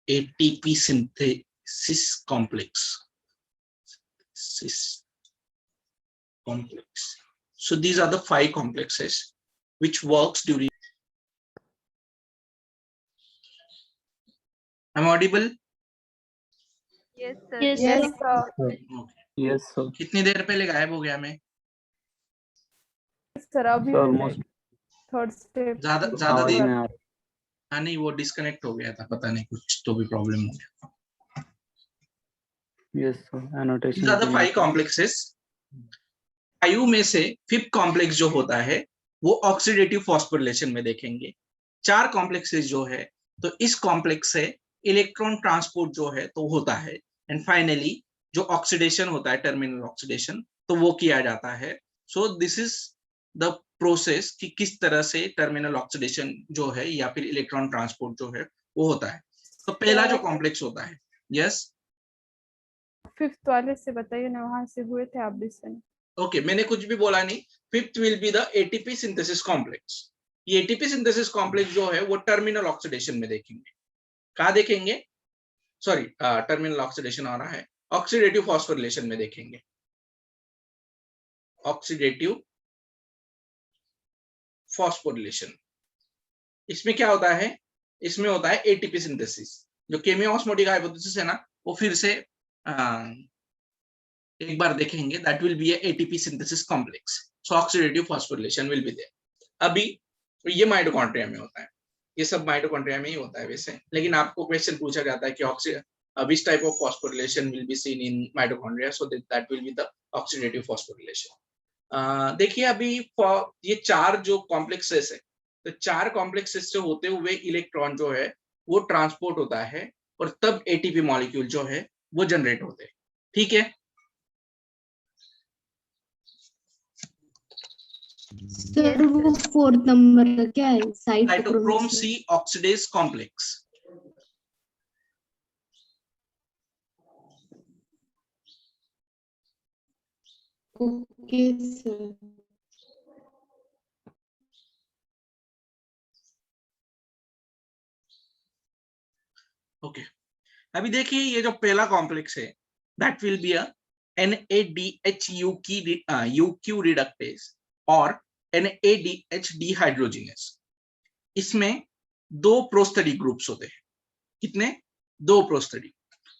ATP synthesis complex. So these are the 5 complexes which works during. Am I audible? Yes, sir. Yes, Yes, sir. sir. Okay. Yes sir. कितनी देर पहले गायब हो गया मैं? सर अभी ऑलमोस्ट थर्ड स्टेप ज्यादा आवाज देर. में आ रहा. हाँ नहीं, वो डिस्कनेक्ट हो गया था, पता नहीं कुछ तो भी प्रॉब्लम हो गया. Yes sir. These annotation are the 5 complexes. 5 में से फिफ्थ कॉम्प्लेक्स जो होता है वो ऑक्सीडेटिव फॉस्फोरिलेशन में देखेंगे. 4 कॉम्प्लेक्सेस जो है तो इस कॉम्प्लेक्स से इलेक्ट्रॉन ट्रांसपोर्ट जो है तो होता है. एंड फाइनली जो ऑक्सीडेशन होता है, टर्मिनल ऑक्सीडेशन, तो वो किया जाता है. सो दिस इज द प्रोसेस कि किस तरह से टर्मिनल ऑक्सीडेशन जो है या फिर इलेक्ट्रॉन ट्रांसपोर्ट जो है वो होता है. तो पहला जो कॉम्प्लेक्स होता है, यस, फिफ्थ वाले से बताइए ना, वहां से हुए थे आप भी सर. ओके, मैंने कुछ भी बोला नहीं. Fifth will be the ATP synthesis complex. ये एटीपी सिंथेसिस कॉम्प्लेक्स जो है वो टर्मिनल ऑक्सीडेशन में देखेंगे. कहाँ देखेंगे? सॉरी, टर्मिनल ऑक्सीडेशन आ रहा है, ऑक्सीडेटिव फॉस्फोरिलेशन में देखेंगे. ऑक्सीडेटिव फॉस्फोरिलेशन, इसमें क्या होता है? इसमें होता है एटीपी सिंथेसिस. जो केमियोस्मोटिक हाइपोथेसिस है ना, वो फिर से एक बार देखेंगे. That will be ATP synthesis complex. So oxidative phosphorylation will be there. अभी ये माइटोकॉन्ड्रिया में होता है. ये सब माइटोकॉन्ड्रिया में ही होता है वैसे, लेकिन आपको क्वेश्चन पूछा जाता है कि which type of phosphorylation will be seen in mitochondria, so that will be the oxidative phosphorylation. देखिए अभी ये 4 जो कॉम्प्लेक्सेस है, तो 4 कॉम्प्लेक्सेस से होते हुए इलेक्ट्रॉन जो है वो ट्रांसपोर्ट होता है और तब एटीपी मॉलिक्यूल जो है वो जनरेट होते हैं. ठीक है. सर वो 4th नंबर का क्या है? Cytochrome C oxidase complex. Okay sir. Okay, अभी देखिए ये जो पहला कॉम्प्लेक्स है that will B NADH reductase और NADH डिहाइड्रोजिनेस. इसमें 2 प्रोस्टेटिक ग्रुप्स होते हैं. कितने? 2 प्रोस्टेटिक.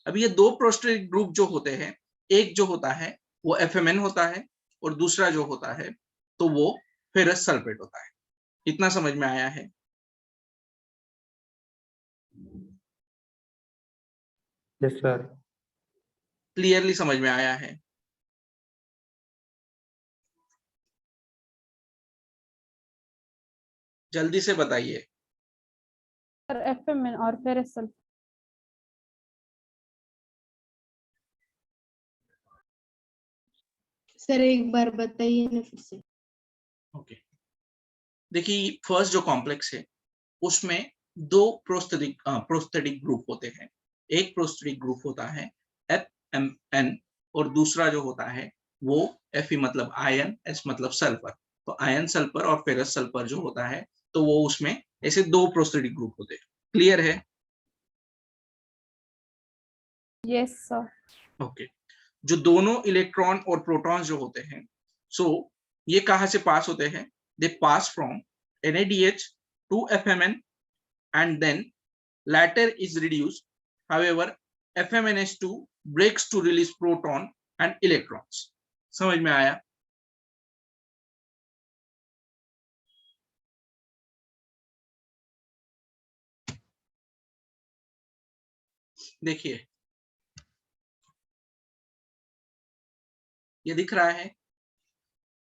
अभी ये 2 प्रोस्टेटिक ग्रुप जो होते हैं, एक जो होता है वो FMN होता है और दूसरा जो होता है तो वो फेरस सल्फेट होता है. इतना समझ में आया है? Yes sir. क्लियरली समझ में आया है? जल्दी से बताइए. और FMN और फेरस सल्फर। सर एक बार बताइए ना फिर से। ओके, देखिए फर्स्ट जो कॉम्प्लेक्स है उसमें दो प्रोस्थेटिक ग्रुप होते हैं। एक प्रोस्थेटिक ग्रुप होता है FMN और दूसरा जो होता है वो Fe मतलब आयन, S मतलब सल्फर। तो आयन सल्फर और फेरस सल्फर जो होता है तो वो उसमें ऐसे दो प्रोस्थेटिक ग्रुप होते हैं। क्लियर है? Yes sir. ओके, जो दोनों इलेक्ट्रॉन और प्रोटॉन जो होते हैं, सो ये कहाँ से पास होते हैं? दे पास from NADH to FMN and then latter is reduced. However, FMNH2 breaks to release proton and electrons. समझ में आया? देखिए ये दिख रहा है,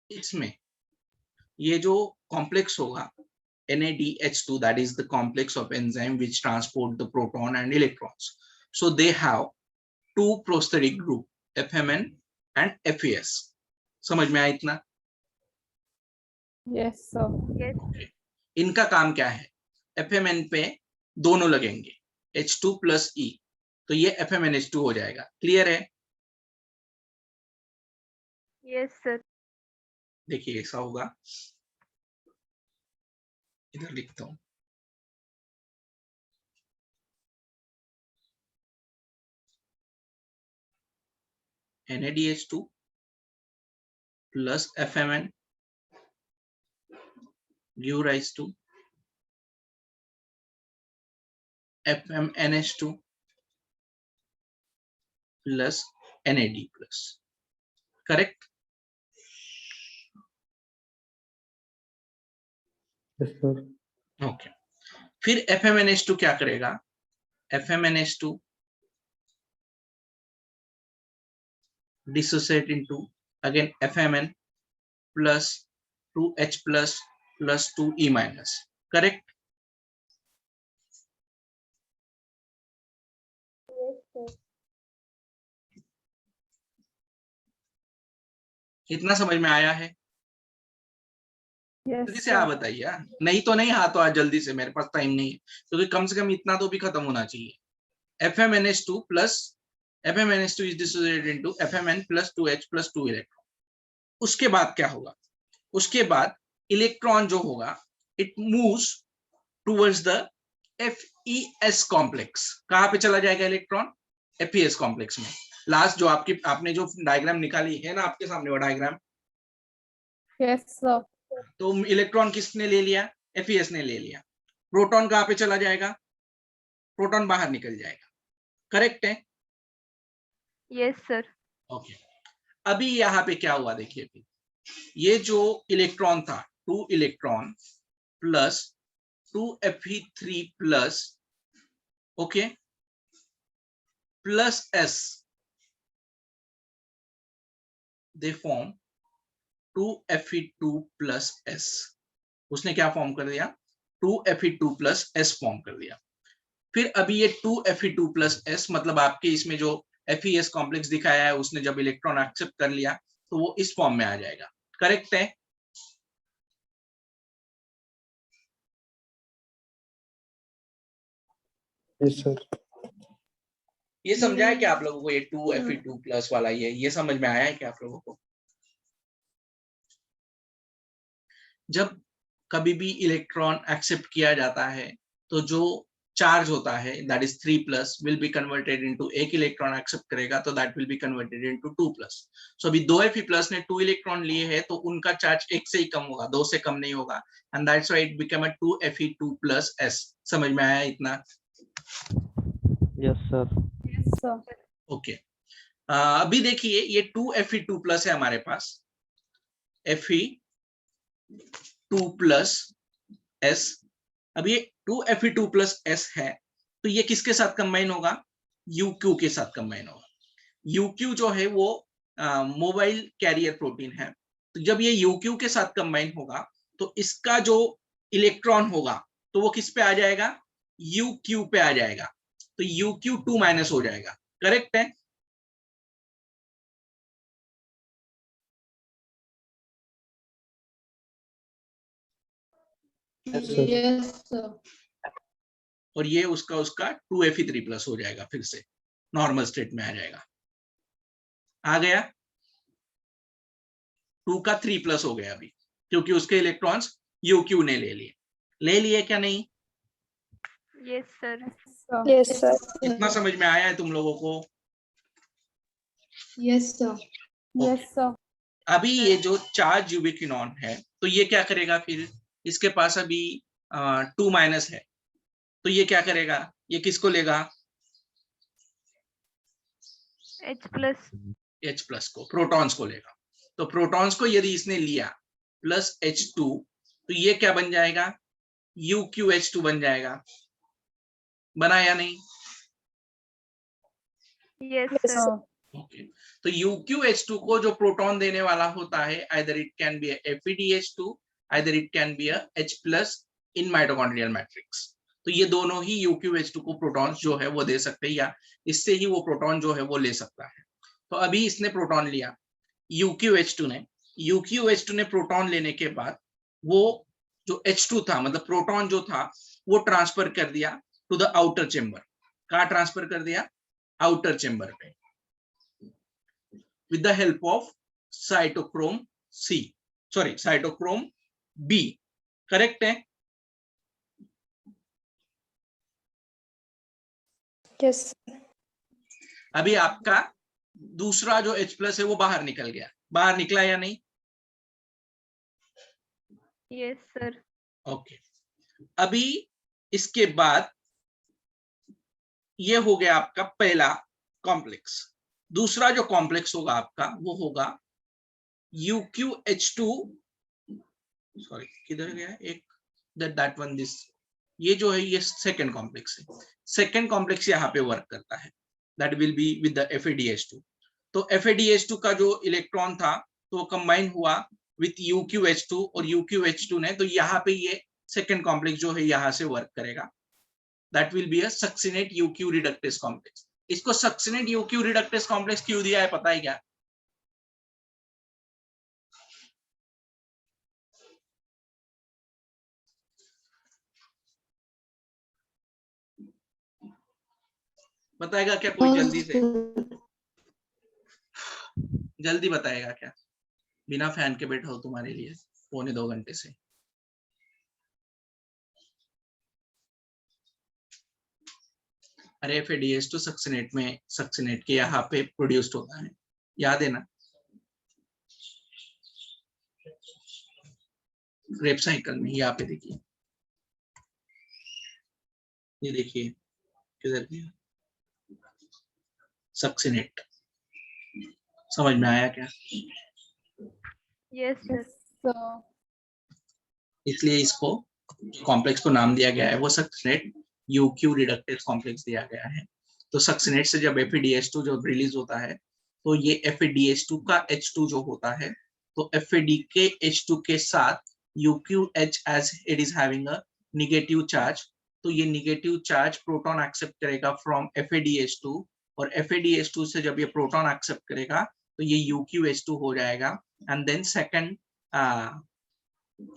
इसमें ये जो कॉम्प्लेक्स होगा NADH2, that is the complex of enzyme which transport the proton and electrons. So they have two prosthetic group, FMN and FES. समझ में आया इतना? Yes sir. Okay. इनका काम क्या है? FMN पे दोनों लगेंगे H2 plus E, तो ये FMNH2 हो जाएगा। क्लियर है? Yes sir. देखिए ऐसा होगा, इधर लिखता हूं, NADH2 plus FMN give rise to FMNH2 plus NAD plus. Correct? Yes sir. Okay, फिर FMNH2 क्या करेगा? FMNH2 dissociate into again FMN plus 2H plus plus 2E minus. Correct? इतना समझ में आया है? यस जल्दी से आप बताइए, नहीं तो नहीं, हाँ तो आज जल्दी से, मेरे पास टाइम नहीं है, क्योंकि कम से कम इतना तो भी खत्म होना चाहिए। FMNH2 plus FMNH2 is dissociated into FMN plus 2H plus 2 electron. उसके बाद क्या होगा? उसके बाद इलेक्ट्रॉन जो होगा it moves towards the FES complex. कहाँ पे चला जाएगा इलेक्ट्रॉन? FES कॉम्प्लेक्स में। लास्ट जो आपने जो डायग्राम निकाली है ना आपके सामने, वो डायग्राम, यस सर। तो इलेक्ट्रॉन किसने ले लिया? FES ने ले लिया। प्रोटॉन कहाँ पे चला जाएगा? प्रोटॉन बाहर निकल जाएगा। करेक्ट है? Yes sir. ओके, अभी यहाँ पे क्या हुआ देखिए, फिर ये जो इलेक्ट्रॉन था 2 electron plus 2Fe3 plus, okay, plus S, they form 2Fe2 plus S। उसने क्या फॉर्म कर दिया? 2Fe2 प्लस S फॉर्म कर दिया। फिर अभी ये 2Fe2 प्लस S मतलब आपके इसमें जो FES कॉम्प्लेक्स दिखाया है उसने जब इलेक्ट्रॉन एक्सेप्ट कर लिया तो वो इस फॉर्म में आ जाएगा। करेक्ट है? Yes sir. ये समझा है क्या आप लोगों को? ये 2Fe2 प्लस वाला ये समझ में आया है क्या आप लोगों को? जब कभी भी इलेक्ट्रॉन एक्सेप्ट किया जाता है तो जो चार्ज होता है that is 3 plus will be converted into, एक इलेक्ट्रॉन एक्सेप्ट करेगा तो that will be converted into 2 plus. So अभी 2 Fe प्लस ने 2 इलेक्ट्रॉन लिए हैं तो उनका चार्ज 1 से ही कम होगा, 2 से कम नहीं होगा, and that's why it become a 2Fe2 plus S। समझ में आया इतना? Yes sir. Yes sir. Okay, अभी देखिए ये 2Fe2 प्लस है हमारे पास, Fe2 प्लस S। अब ये 2Fe2 प्लस S है तो ये किसके साथ कंबाइन होगा? UQ के साथ कंबाइन होगा। UQ जो है वो मोबाइल कैरियर प्रोटीन है, तो जब ये UQ के साथ कंबाइन होगा तो इसका जो इलेक्ट्रॉन होगा तो वो किस पे आ जाएगा? यू क्यू पे आ जाएगा, तो यू क्यू 2 माइनस हो जाएगा, करेक्ट है? Yes, sir. और ये उसका 2Fe3 प्लस हो जाएगा, फिर से नॉर्मल स्टेट में आ जाएगा। आ गया? 2 का 3 प्लस हो गया अभी, क्योंकि उसके इलेक्ट्रॉन्स यू क्यू ने ले लिए क्या नहीं? Yes sir. Yes sir. इतना समझ में आया है तुम लोगों को? Yes, sir. Yes sir. अभी ये जो चार्ज यूबिक्विनॉन है, तो ये क्या करेगा फिर? इसके पास अभी 2 माइनस है, तो ये क्या करेगा? ये किसको लेगा? H plus. H प्लस को, प्रोटॉन्स को लेगा। तो प्रोटॉन्स को यदि इसने लिया प्लस H2, तो ये क्या बन जाएगा? UQH2 बन जाएगा। बना या नहीं? Yes sir. ओके, तो UQH2 को जो प्रोटॉन देने वाला होता है, either it can be a FeDH2, either it can be a H plus in mitochondrial matrix। तो ये दोनों ही UQH2 को प्रोटॉन जो है वो दे सकते हैं, या इससे ही वो प्रोटॉन जो है वो ले सकता है। तो अभी इसने प्रोटॉन लिया UQH2 ने प्रोटॉन लेने के बाद वो जो H2 था, मतलब प्रोटॉन जो था, वो ट्रांसफर कर दिया टू द आउटर चेम्बर। कहाँ ट्रांसफर कर दिया? आउटर चेम्बर पे, with the help of cytochrome cytochrome B, correct है? यस। अभी आपका दूसरा जो H प्लस है वो बाहर निकल गया, बाहर निकला या नहीं? Yes sir. ओके, अभी इसके बाद ये हो गया आपका पहला कॉम्प्लेक्स। दूसरा जो कॉम्प्लेक्स होगा आपका वो होगा UQH2, सॉरी किधर गया एक, दैट वन, दिस, ये जो है ये सेकंड कॉम्प्लेक्स है। सेकंड कॉम्प्लेक्स यहाँ पे वर्क करता है, that will be with the FeDH2। तो FeDH2 का जो इलेक्ट्रॉन था तो वो कंबाइन हुआ विथ UQH2, और UQH2 ने, तो यहाँ पे ये सेकंड कॉम्प्लेक्स जो है यहाँ से वर्क करेगा, that will be a succinate UQ reductase complex. इसको सक्सिनेट UQ रिडक्टेस कॉम्प्लेक्स क्यों दिया है पता है क्या? बताएगा क्या कोई? जल्दी से, जल्दी बताएगा क्या? बिना फैन के बैठा हो तुम्हारे लिए 1.25 घंटे से। अरे FeDH2 सक्सिनेट में, सक्सिनेट के यहाँ पे प्रोड्यूस्ड होता है, याद है ना? क्रेब्स साइकिल में, यहाँ पे देखिए, ये देखिए किधर गया सक्सिनेट। समझ में आया क्या? Yes sir. सर। इसलिए इसको कॉम्प्लेक्स को नाम दिया गया है, वो सक्सिनेट UQ रिडक्टेस कॉम्प्लेक्स दिया गया है। तो सक्सिनेट से जब FeDH2 जो रिलीज होता है, तो ये FeDH2 का H2 जो होता है, तो FeD के H2 के साथ UQH as it is having a negative charge, तो ये नेगेटिव चार्ज प्रोटॉन एक्सेप्ट करेगा फ्रॉम FeDH2, और FeDH2 से जब ये प्रोटॉन एक्सेप्ट करेगा तो ये UQH2 हो जाएगा, एंड देन सेकंड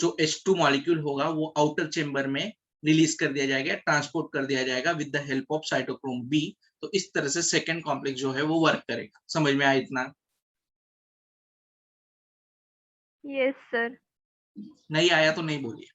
जो H2 मॉलिक्यूल होगा वो आउटर चेम्बर में रिलीज कर दिया जाएगा, ट्रांसपोर्ट कर दिया जाएगा with the help of cytochrome B। तो इस तरह से सेकंड कॉम्प्लेक्स जो है वो वर्क करेगा। समझ में आया इतना? Yes sir. नहीं आया तो नहीं बोलिए।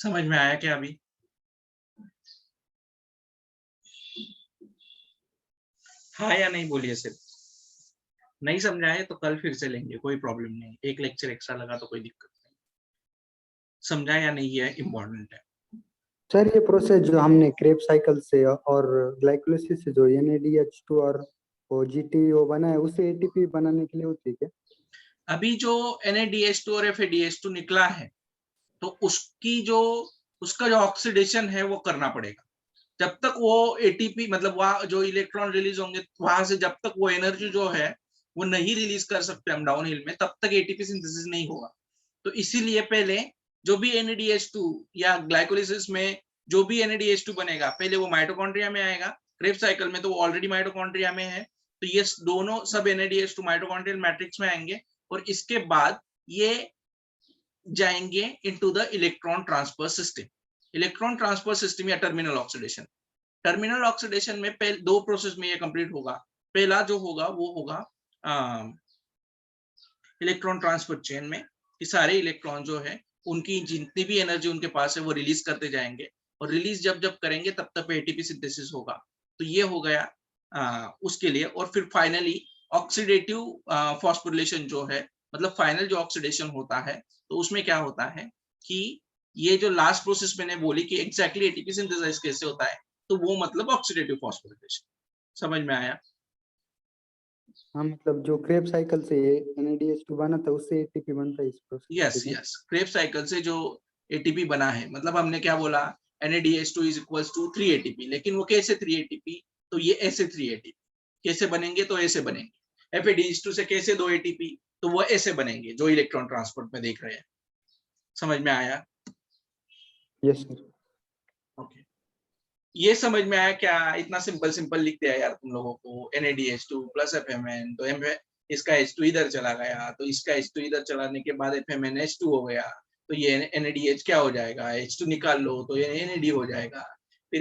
समझ में आया क्या अभी? हाँ या नहीं बोलिए सिर्फ। नहीं समझाए तो कल फिर से लेंगे, कोई प्रॉब्लम नहीं, एक लेक्चर एक्स्ट्रा लगा तो कोई दिक्कत नहीं। समझा या नहीं है इम्पोर्टेंट है। सर ये प्रोसेस जो हमने क्रेब साइकिल से और ग्लाइकोलिसिस से जो NADH2 और GTO बना है उससे ATP बनाने के लिए होती है क्या? अभी जो NADH2 और FADH2 निकला है तो उसका जो ऑक्सीडेशन है वो करना पड़ेगा। जब तक वो ATP मतलब वहां जो इलेक्ट्रॉन रिलीज होंगे वहां से जब तक वो एनर्जी जो है वो नहीं रिलीज कर सकते हम डाउन हिल में, तब तक ATP सिंथेसिस नहीं होगा। तो इसीलिए पहले जो भी NADH2 या ग्लाइकोलिसिस में जो भी NADH2 बनेगा पहले वो माइटोकॉन्ड्रिया में आएगा। क्रेब साइकिल में तो वो ऑलरेडी माइटोकॉन्ड्रिया में है, तो ये दोनों सब NADH2 माइटोकॉन्ड्रियल मैट्रिक्स में आएंगे और इसके बाद ये जाएंगे into the electron transfer system. Electron transfer system या टर्मिनल ऑक्सीडेशन। टर्मिनल ऑक्सीडेशन में पहले दो प्रोसेस में ये कंप्लीट होगा। पहला जो होगा वो होगा इलेक्ट्रॉन ट्रांसफर चेन में कि सारे इलेक्ट्रॉन जो है उनकी जितनी भी एनर्जी उनके पास है वो रिलीज करते जाएंगे और रिलीज जब जब करेंगे तब तक ATP सिंथेसिस होगा। तो ये हो गया उसके लिए। और फिर फाइनली ऑक्सीडेटिव फॉस्फोरिलेशन जो है मतलब फाइनल जो ऑक्सीडेशन होता है तो उसमें क्या होता है कि ये जो लास्ट प्रोसेस मैंने बोली कि एग्जैक्टली ATP सिंथेसाइज कैसे होता है तो वो मतलब ऑक्सीडेटिव फॉस्फोरिलेशन। समझ में आया? हाँ मतलब जो क्रेब साइकिल से NADH2 बना था उससे ATP बनता है इस process. Yes yes, Krebs cycle से जो ATP बना है मतलब हमने क्या बोला NADH2 is equals to 3 ATP, लेकिन वो कैसे 3 ATP? तो ये ऐसे 3 ATP कैसे बनेंगे? तो ऐसे बनेंगे। FADH2 से कैसे 2 ATP? तो वो ऐसे बनेंगे जो इलेक्ट्रॉन ट्रांसपोर्ट में देख रहे हैं। समझ में आया? Yes sir. ओके, ये समझ में आया क्या? इतना सिंपल सिंपल लिख दिया यार तुम लोगों को। NADH2 प्लस FMN, तो इसका H2 इधर चला गया तो इसका H2 इधर चलाने के बाद FMNH2 हो गया, तो ये NADH क्या हो जाएगा? H2 निकाल लो तो ये NAD हो जाएगा। फिर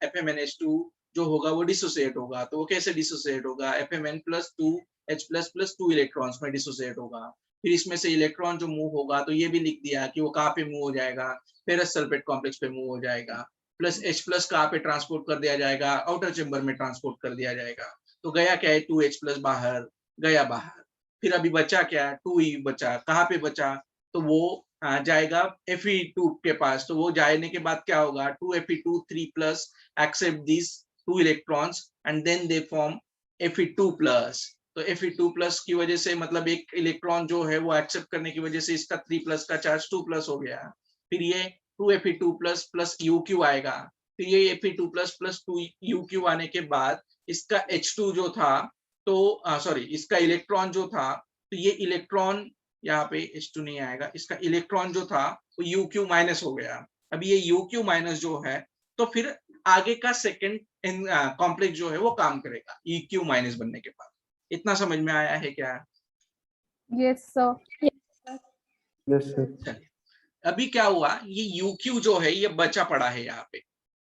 FMNH2 जो होगा वो डिसोसिएट होगा, तो वो कैसे डिसोसिएट होगा? FMN plus 2 H plus 2 electrons में डिसोसिएट होगा। फिर इसमें से इलेक्ट्रॉन जो मूव होगा तो ये भी लिख दिया कि वो कहाँ पे मूव हो जाएगा? फेरस सल्फेट कॉम्प्लेक्स पे मूव हो जाएगा। प्लस H प्लस कहाँ पे ट्रांसपोर्ट कर दिया जाएगा? आउटर चेंबर में ट्रांसपोर्ट कर दिया जाएगा। तो गया क्या है? 2H प्लस बाहर गया बाहर। फिर अभी बचा क्या? 2E बचा। कहाँ पे बचा? तो वो जाएगा Fe2 के पास। तो वो जाने के बाद क्या होगा? 2Fe2 3 plus accept this 2 electrons and then they form Fe2 plus. तो Fe2 प्लस की वजह से मतलब एक इलेक्ट्रॉन जो है वो एक्सेप्ट करने की वजह से इसका 3 प्लस का चार्ज 2 प्लस हो गया। फिर ये 2Fe2 प्लस प्लस UQ आएगा। फिर ये Fe2 प्लस प्लस 2UQ आने के बाद इसका H2 जो था तो सॉरी इसका इलेक्ट्रॉन जो था तो ये इलेक्ट्रॉन यहाँ पे H2 नहीं आएगा, इसका इलेक्ट्रॉन जो था वो UQ माइनस हो गया। अभी ये UQ माइनस जो है तो फिर आगे का सेकंड कॉम्प्लेक्स जो है वो काम करेगा EQ माइनस बनने के बाद। इतना समझ में आया है क्या? Yes sir. Yes sir. अभी क्या हुआ? ये UQ जो है ये बचा पड़ा है यहाँ पे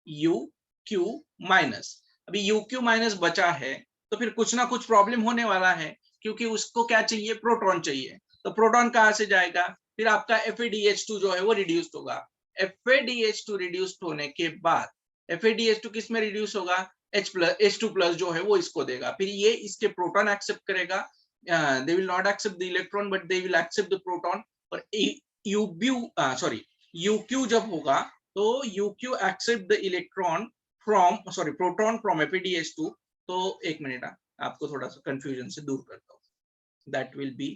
UQ माइनस। अभी UQ माइनस बचा है तो फिर कुछ ना कुछ प्रॉब्लम होने वाला है, क्योंकि उसको क्या चाहिए? प्रोटॉन चाहिए। तो प्रोटॉन कहाँ से जाएगा? फिर आपका FADH2 जो है वो रिड्यूस्ड होगा। FADH2 रिड्यूस्ड होने के बाद FADH2 किस में रिड्यूस होगा? H2 प्लस जो है वो इसको देगा। फिर ये इसके प्रोटॉन एक्सेप्ट करेगा। They will not accept the electron but they will accept the proton. और UQ जब होगा तो UQ accept the electron proton from FADH2। तो एक मिनट आपको थोड़ा सा कंफ्यूजन से दूर करता हूँ। That will B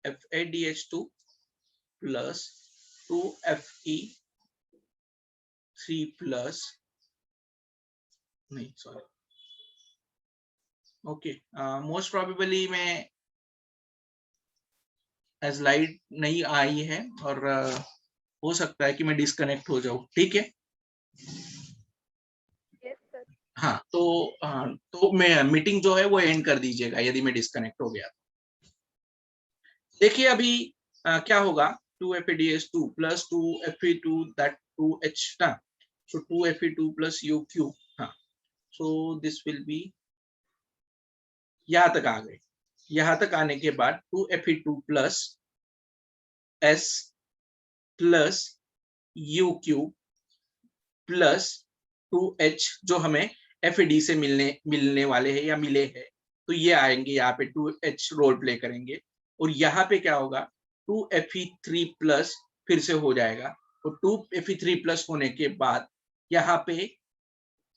FADH2 plus 2Fe3 plus नहीं सॉरी ओके मोस्ट प्रोबेबली मैं स्लाइड नहीं आई है और हो सकता है कि मैं डिस्कनेक्ट हो जाऊं। ठीक है? हाँ तो मैं मीटिंग जो है वो एंड कर दीजिएगा यदि मैं डिस्कनेक्ट हो गया। देखिए अभी क्या होगा? 2FADH2 plus 2Fe2 that 2H ना, so 2Fe2 प्लस UQ। हाँ, so this will be यहाँ तक आ गए। यहाँ तक आने के बाद 2Fe2 plus S plus u cube plus 2H जो हमें FAD से मिलने वाले हैं या मिले हैं, तो ये आएंगे यहाँ पे 2H रोल प्ले करेंगे, और यहाँ पे क्या होगा 2Fe3 प्लस फिर से हो जाएगा, और 2Fe3 प्लस होने के बाद यहाँ पे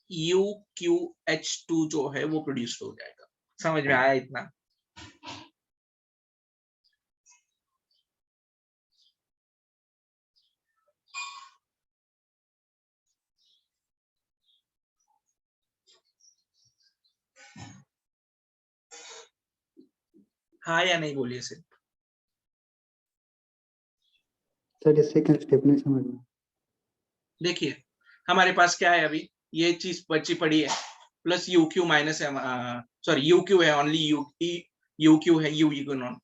UQH2 जो है वो प्रोड्यूस हो जाएगा। समझ में आया इतना? हाँ या नहीं बोलिए सिर्फ। सर ये सेकंड स्टेप नहीं समझ में। देखिए हमारे पास क्या है, अभी ये चीज बची पड़ी है, प्लस UQ माइनस है, सॉरी UQ है, ओनली UQ है, UV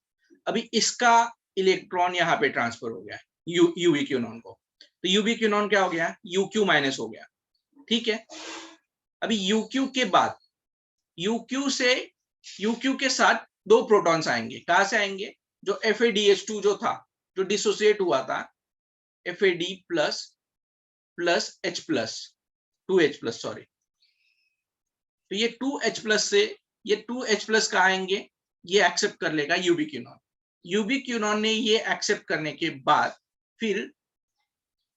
अभी इसका इलेक्ट्रॉन यहाँ पे ट्रांसफर हो गया UV क्यूनॉन को, तो UV क्यूनॉन क्या हो गया, UQ माइनस हो गया। ठीक है, अभी UQ के बाद UQ के साथ 2 प्रोटॉन्स आएंगे। कहां से आएंगे? जो FADH2 जो था, जो डिसोसिएट हुआ था, FAD plus plus H plus 2H plus, sorry, तो ये 2H प्लस से ये 2H प्लस का आएंगे, ये एक्सेप्ट कर लेगा UV क्यूनॉन। UV क्यूनॉन ने ये एक्सेप्ट करने के बाद फिर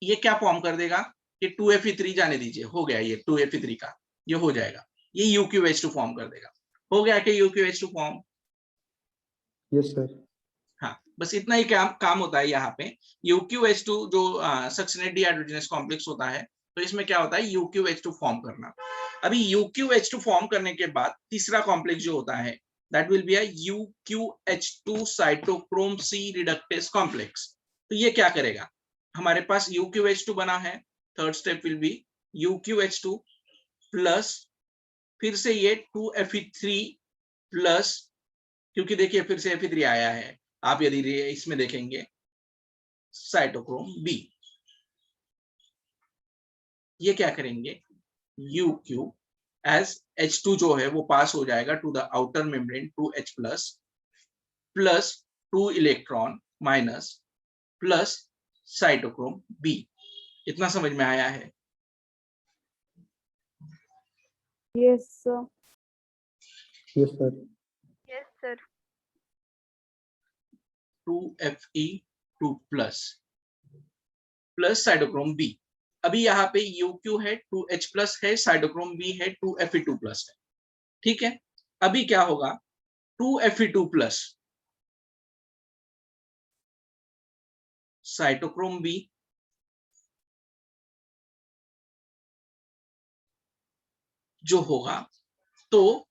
ये क्या फॉर्म कर देगा कि 2Fe3 जाने दीजिए, हो गया ये 2Fe3 का, ये हो जाएगा, ये UQH2 फॉर्म कर देगा। हो गया कि UQH2 फॉर्म? Yes sir. हाँ, बस इतना ही काम होता है यहाँ पे। UQH2 जो सक्सिनेट डिहाइड्रोजनस कॉम्प्लेक्स होता है, तो इसमें क्या होता है UQH2 फॉर्म करना। अभी UQH2 फॉर्म करने के बाद तीसरा कॉम्प्लेक्स जो होता है that will be a UQH2 cytochrome C reductase complex. तो ये क्या करेगा, हमारे पास UQH2 बना है, third step will be UQH2 plus फिर से ये 2Fe3 प्लस, क्योंकि देखिए फिर से Fe3 आया है, आप यदि इसमें देखेंगे साइटोक्रोम B, ये क्या करेंगे UQ एज H2 जो है वो पास हो जाएगा to the outer membrane 2H plus plus 2 electron minus plus cytochrome B। इतना समझ में आया है? Yes sir. Yes sir. Yes sir. 2Fe2 plus plus cytochrome B। अभी यहाँ पे UQ है, 2H प्लस है, साइटोक्रोम B है, 2Fe2 प्लस है। ठीक है, अभी क्या होगा 2Fe2 प्लस साइटोक्रोम B जो होगा, तो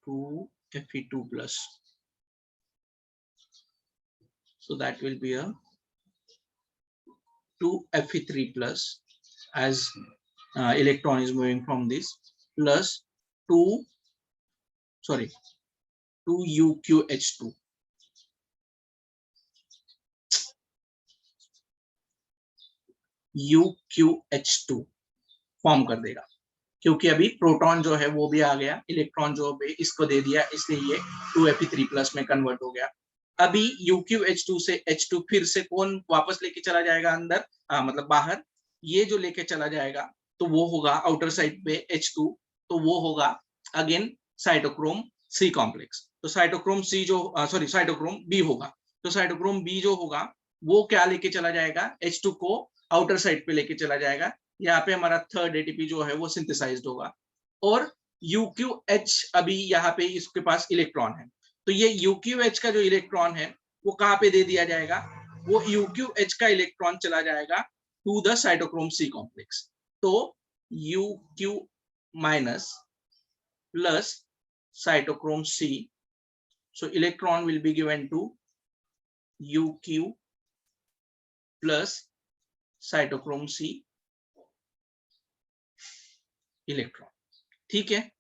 2Fe2 plus, so that will be a 2Fe3 plus as electron is moving from this plus 2UQH2 UQH2 form कर देगा, क्योंकि अभी प्रोटॉन जो है वो भी आ गया, इलेक्ट्रॉन जो भी इसको दे दिया, इसलिए ये 2Fe3 प्लस में कन्वर्ट हो गया। अभी UQH2 से H2 फिर से कौन वापस लेके चला जाएगा अंदर, मतलब बाहर, ये जो लेके चला जाएगा तो वो होगा आउटर साइड पे H2, तो वो होगा अगेन साइटोक्रोम C कॉम्प्लेक्स। तो साइटोक्रोम C जो साइटोक्रोम B होगा, तो साइटोक्रोम B जो होगा वो क्या लेके चला जाएगा, H2 को आउटर साइड पे लेके चला जाएगा। यहाँ पे हमारा थर्ड ATP जो है वो सिंथेसाइज्ड होगा, और UQH अभी यहाँ पे इसके पास इलेक्ट्रॉन है, तो ये UQH का जो इलेक्ट्रॉन है वो कहाँ पे दे दिया जाएगा, वो UQH का इलेक्ट्रॉन चला जाएगा to the cytochrome C complex. तो UQ minus plus cytochrome C, so electron will be given to UQ plus cytochrome C electron. ठीक है,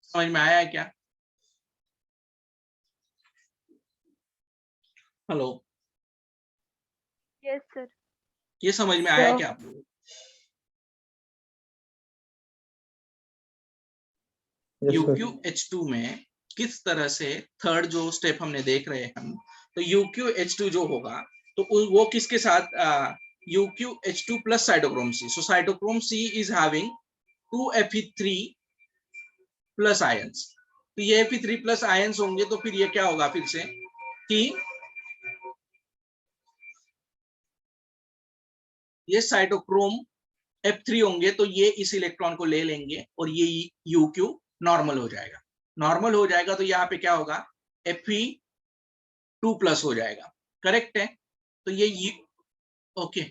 समझ में आया है क्या? Hello, yes sir. ये समझ में आया क्या आप लोगों को? UQH2 में किस तरह से थर्ड जो स्टेप हमने देख रहे हैं हम, तो UqH2 जो होगा तो वो किसके साथ UqH2 plus cytochrome C. So cytochrome C is having 2 Fe3 plus ions. तो ये Fe3 प्लस आयंस होंगे तो फिर ये क्या होगा फिर से कि ये साइटोक्रोम F3 होंगे तो ये इस इलेक्ट्रॉन को ले लेंगे और ये UQ नॉर्मल हो जाएगा. नॉर्मल हो जाएगा तो यहाँ पे क्या होगा Fe2 प्लस हो जाएगा. करेक्ट है. तो ये ओके